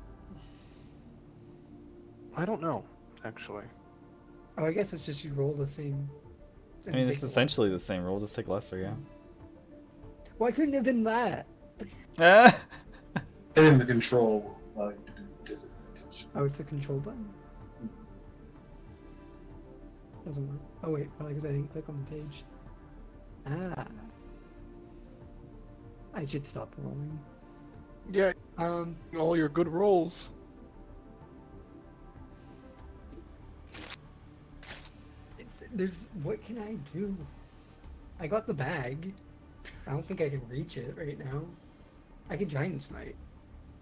I don't know, actually. Oh, I guess it's just you roll the same. I mean, it's essentially the same roll, just take lesser, yeah. Why couldn't it have been that? And the control to do disadvantage. Oh, it's a control button. Doesn't work. Oh wait, probably because I didn't click on the page. Ah. I should stop rolling. Yeah, all your good rolls. What can I do? I got the bag. I don't think I can reach it right now. I could giant smite.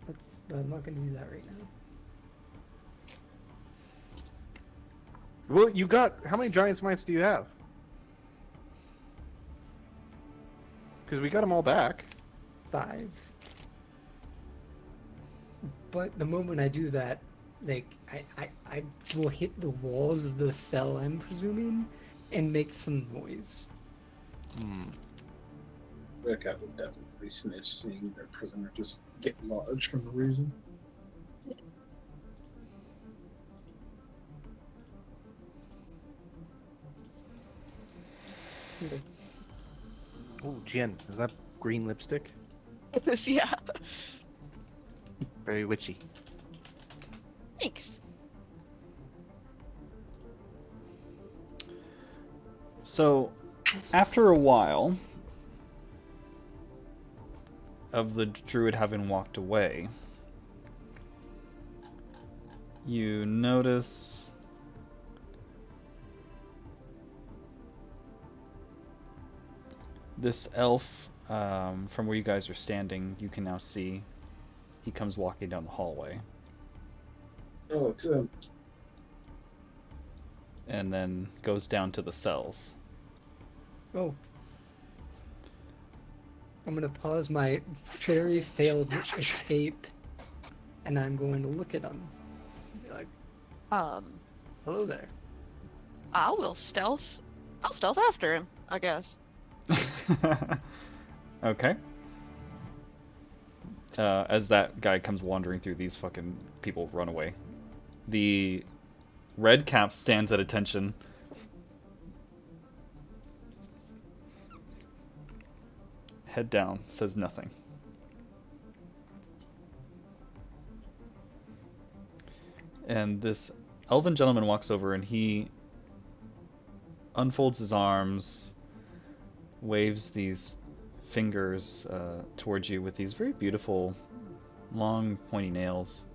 But I'm not gonna do that right now. Well, you got... How many giant smites do you have? Because we got them all back. 5. But the moment I do that, like, I will hit the walls of the cell, I'm presuming, and make some noise. That guy would definitely snitch, seeing their prisoner just get large for no reason. Oh, Jen, is that green lipstick? Yeah. Very witchy. Thanks. So, after a while of the druid having walked away, you notice this elf from where you guys are standing. You can now see he comes walking down the hallway. Oh, it's And then goes down to the cells. Oh. I'm gonna pause my very failed escape, and I'm going to look at him. Be like, hello there. I'll stealth after him, I guess. Okay. As that guy comes wandering through, these fucking people run away. The red cap stands at attention. Head down, says nothing. And this elven gentleman walks over and he unfolds his arms, waves these fingers towards you with these very beautiful, long, pointy nails.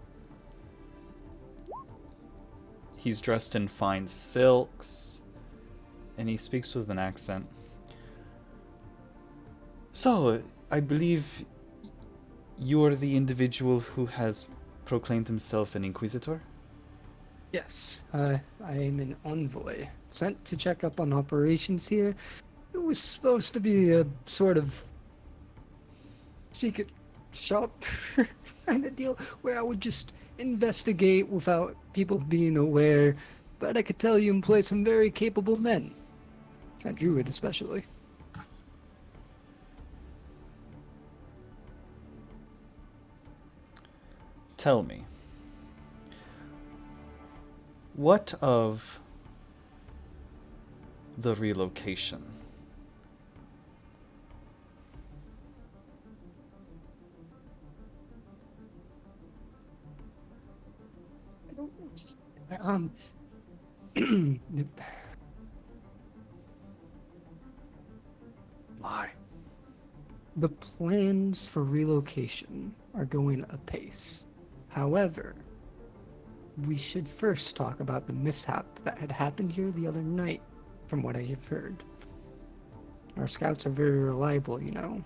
He's dressed in fine silks, and he speaks with an accent. So, I believe you are the individual who has proclaimed himself an inquisitor? Yes, I am an envoy sent to check up on operations here. It was supposed to be a sort of secret shop kind of deal where I would just investigate without people being aware. But I could tell you employ some very capable men. A druid especially. Tell me, what of the relocation? Lie. The plans for relocation are going apace. However, we should first talk about the mishap that had happened here the other night, from what I have heard. Our scouts are very reliable, you know.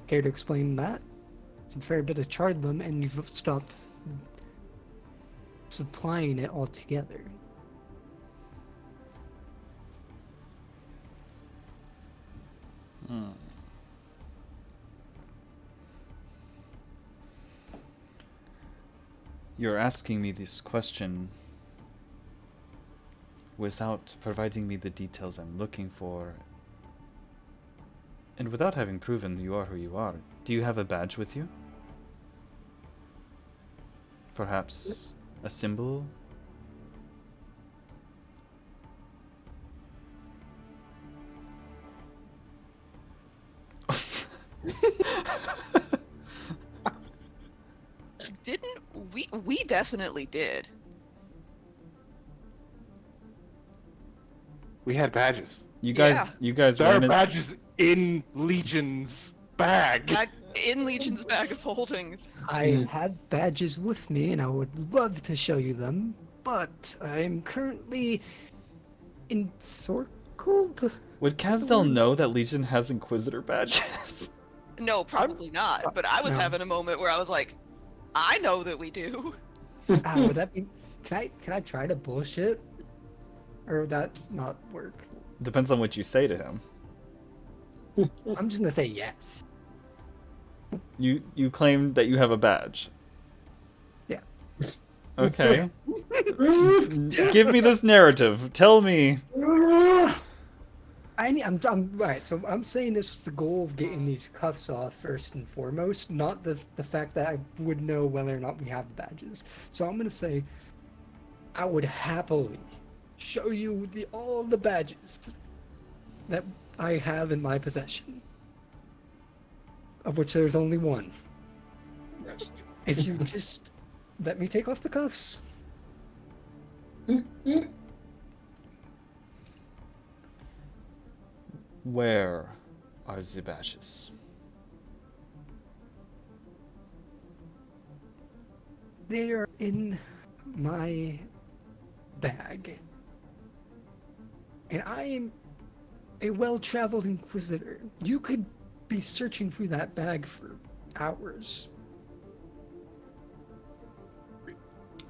Care to explain that? It's a fair bit of chardlum, and you've stopped supplying it altogether. You're asking me this question without providing me the details I'm looking for, and without having proven you are who you are. Do you have a badge with you? Perhaps a symbol? Didn't we definitely did. We had badges. You guys There are wanted... badges in Legion's bag. In Legion's bag of holding. I had badges with me, and I would love to show you them, but I'm currently encircled. Would Kazdel know that Legion has Inquisitor badges? No, probably not. But I was No. having a moment where I was like, I know that we do. Would that be? Can I try to bullshit, or would that not work? Depends on what you say to him. I'm just gonna say yes. You claim that you have a badge. Yeah. Okay. Give me this narrative. Tell me. I'm right. So I'm saying this with the goal of getting these cuffs off first and foremost, not the fact that I would know whether or not we have the badges. So I'm gonna say I would happily show you all the badges that I have in my possession, of which there's only one. If you just let me take off the cuffs. Where are the badges? They are in my bag. And I am a well-traveled inquisitor. You could be searching through that bag for hours.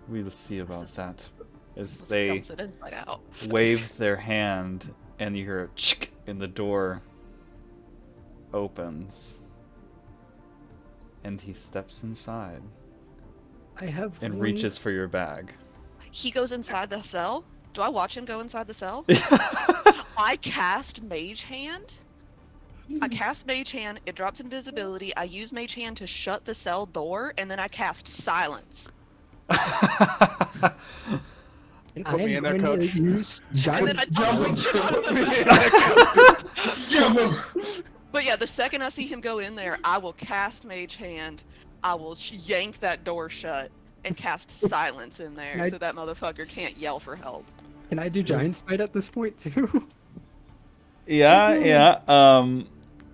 We'll see about that. As Dumps they it inside out. wave their hand, and you hear a chick, and the door opens. And he steps inside I have and one- reaches for your bag. He goes inside the cell. Do I watch him go inside the cell? I cast Mage Hand. It drops invisibility. I use Mage Hand to shut the cell door, and then I cast Silence. And Put I me am in there, going to coach. use And giant then I Jump totally him. jump out of the bag. Jump him! But yeah, the second I see him go in there, I will cast Mage Hand. I will yank that door shut, and cast silence in there I- so that motherfucker can't yell for help. Can I do Giant Smite at this point too? Yeah.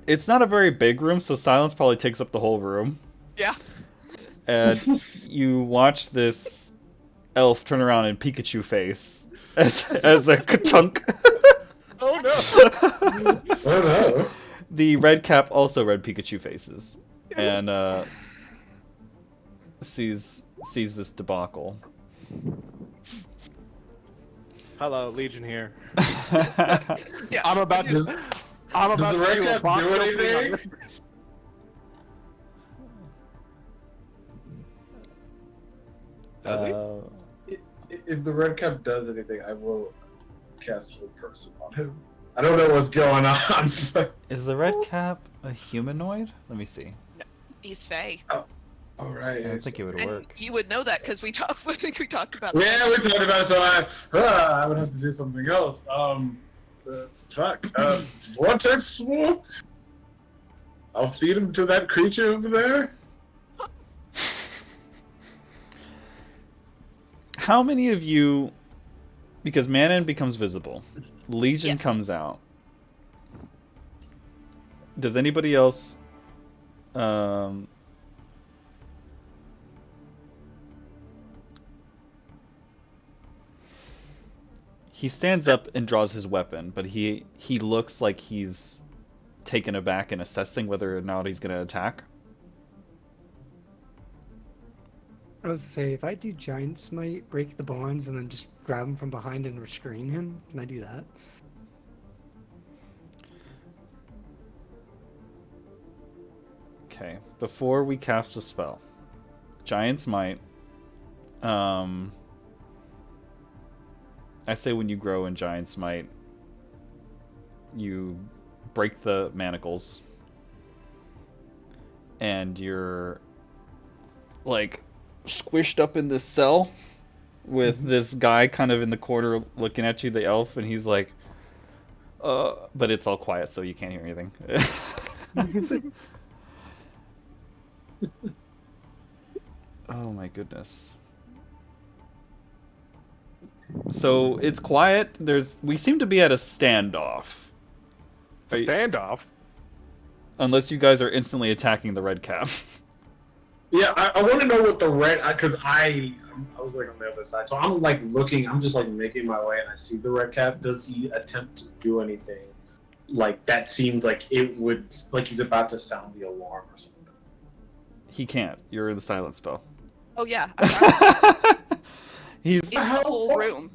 It's not a very big room, so silence probably takes up the whole room. Yeah. And you watch this elf turn around and Pikachu face as a ka-chunk. Oh no. Oh no. The red cap also red Pikachu faces, and sees this debacle. Hello, Legion here. Yeah. I'm about to. I'm about the to red do a cap box do opening on anything? this. Does he? If the red cap does anything, I will cast Hold Person on him. I don't know what's going on. But... Is the red cap a humanoid? Let me see. He's Fey. All right. I don't think it would And work. you would know that because I think we talked about Yeah, we talked about it, so I would have to do something else. Fuck. Vortex Swoop? I'll feed him to that creature over there. How many of you, because Manon becomes visible, Legion Yes. comes out. Does anybody else he stands up and draws his weapon, but he looks like he's taken aback and assessing whether or not he's going to attack. I was to say, if I do Giant Smite, break the bonds, and then just grab him from behind and restrain him, can I do that? Okay, before we cast a spell, Giant's Might. I say when you grow in Giant's Might, you break the manacles, and you're like squished up in this cell with this guy kind of in the corner looking at you, the elf, and he's like, but it's all quiet, so you can't hear anything. Oh my goodness. So it's quiet. We seem to be at a standoff. Standoff. Unless you guys are instantly attacking the red cap. Yeah, I want to know what the red, because I was like on the other side, so I'm like looking, I'm just like making my way, and I see the red cap. Does he attempt to do anything? Like that seems like it would, like he's about to sound the alarm or something. He can't. You're in the silent spell. Oh yeah. I'm sorry. He's. It's the whole room.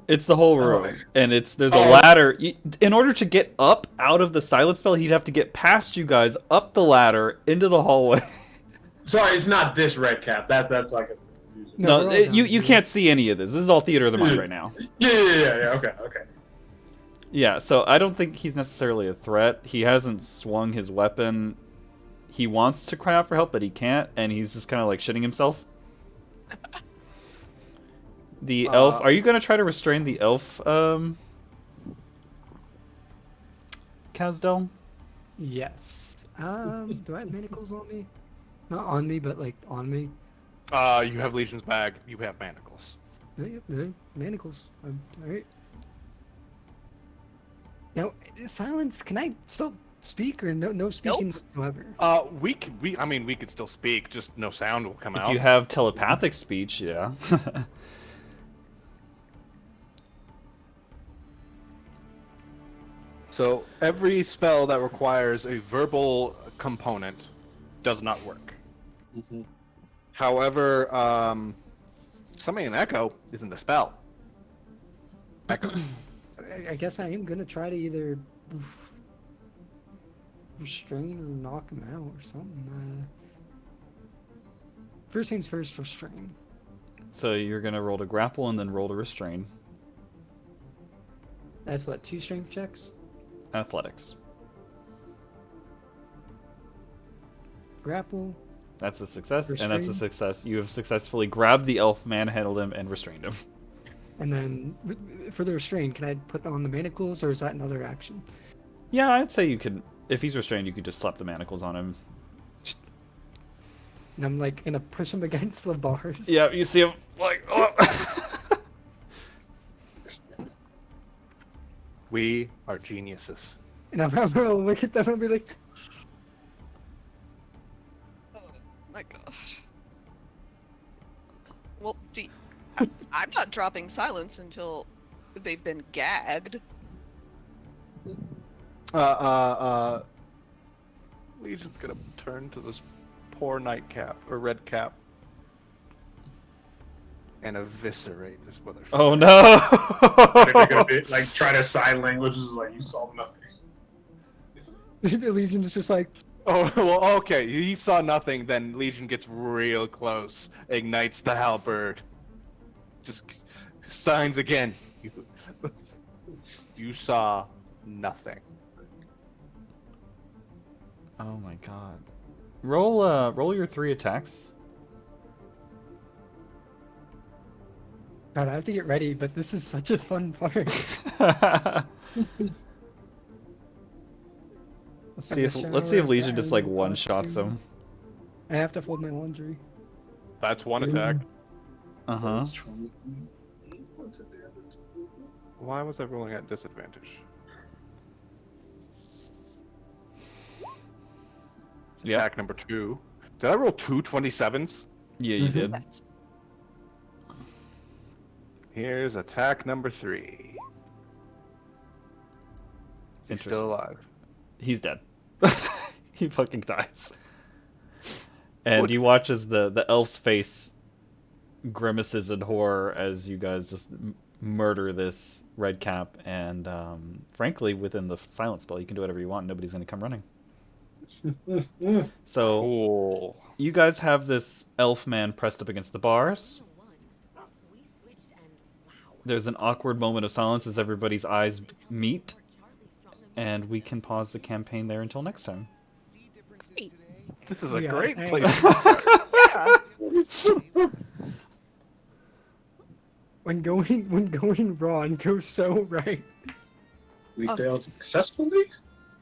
It's the whole room, Oh. and there's a ladder. In order to get up out of the silent spell, he'd have to get past you guys, up the ladder, into the hallway. Sorry, it's not this red cap. That's like a confusion. No, No, we're all down you here. can't see any of this. This is all theater of the mind right now. Yeah. Okay. Yeah, so I don't think he's necessarily a threat. He hasn't swung his weapon. He wants to cry out for help, but he can't, and he's just kind of like shitting himself. The elf. Are you gonna try to restrain the elf, Kazdel? Yes. Do I have manacles on me? Not on me, but like on me. You have Legion's bag. You have manacles. Yeah, manacles. Alright. Now, silence, can I still speak or no speaking whatsoever? We could still speak. Just no sound will come If out. you have telepathic speech, yeah. So every spell that requires a verbal component does not work. Mm-hmm. However, summoning an echo isn't a spell. I guess I am gonna try to either restrain or knock him out or something. First things first, restrain. So you're gonna roll to grapple and then roll to restrain. That's what, 2 strength checks? Athletics. Grapple. That's a success, and that's a Restrain. success. You have successfully grabbed the elf, manhandled him, and restrained him. And then for the restrain, can I put on the manacles or is that another action? Yeah, I'd say you could. If he's restrained, you could just slap the manacles on him. and I'm like gonna push him against the bars. Yeah, you see him like, oh. We are geniuses. And I'm gonna look at them and be like, Oh my gosh. Well, I'm not dropping silence until they've been gagged. Legion's gonna turn to this poor nightcap or red cap and eviscerate this motherfucker. Oh no! They're gonna be, like, try to sign language, is like, you saw nothing. the Legion is just like, Oh, well, okay. He saw nothing, then Legion gets real close, ignites the halberd, just signs again. You saw nothing. Oh my god. Roll your 3 attacks. God, I have to get ready, but this is such a fun part. Let's see if Legion just like one shots him. I have to fold my laundry. That's one attack. Uh-huh. That's 20. Why was I rolling at disadvantage? Yeah. Attack number 2. Did I roll 2 27s? Yeah, you did. Yes. Here's attack number 3. He's still alive. He's dead. He fucking dies. And you watch as the elf's face grimaces in horror as you guys just murder this red cap. And frankly, within the silent spell, you can do whatever you want. Nobody's going to come running. So Cool. you guys have this elf man pressed up against the bars. We switched and wow. There's an awkward moment of silence as everybody's eyes meet. And we can pause the campaign there until next time. This is a Yeah, great I- place. When going wrong goes so right. We Oh. failed successfully?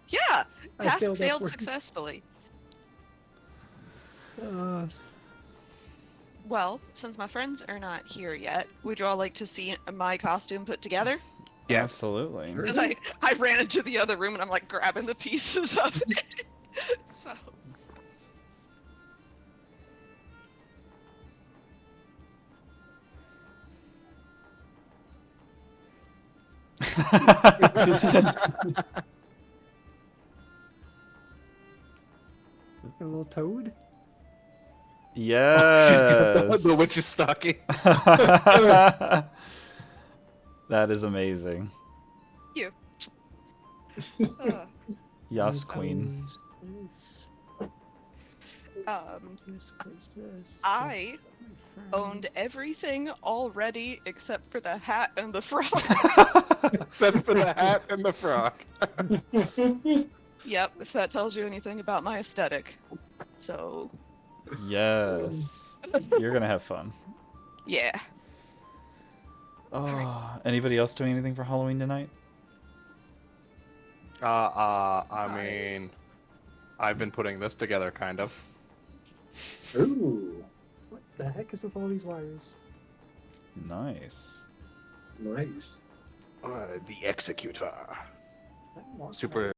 Yeah, I task failed failed upwards. successfully. Uh, Well, since my friends are not here yet, would you all like to see my costume put together? Yes. Absolutely. Because I ran into the other room and I'm like grabbing the pieces of it. So a little toad. Yes. The witch's stocking. That is amazing. you. Yes, queen. This, Um, this, I owned everything already except for the hat and the frog. Except for the hat and the frog. Yep, if that tells you anything about my aesthetic. So, Yes. You're gonna have fun. yeah. Oh, anybody else doing anything for Halloween tonight? I mean, I've been putting this together, kind of. Ooh, What the heck is with all these wires? Nice. nice. The Executor. That walks Super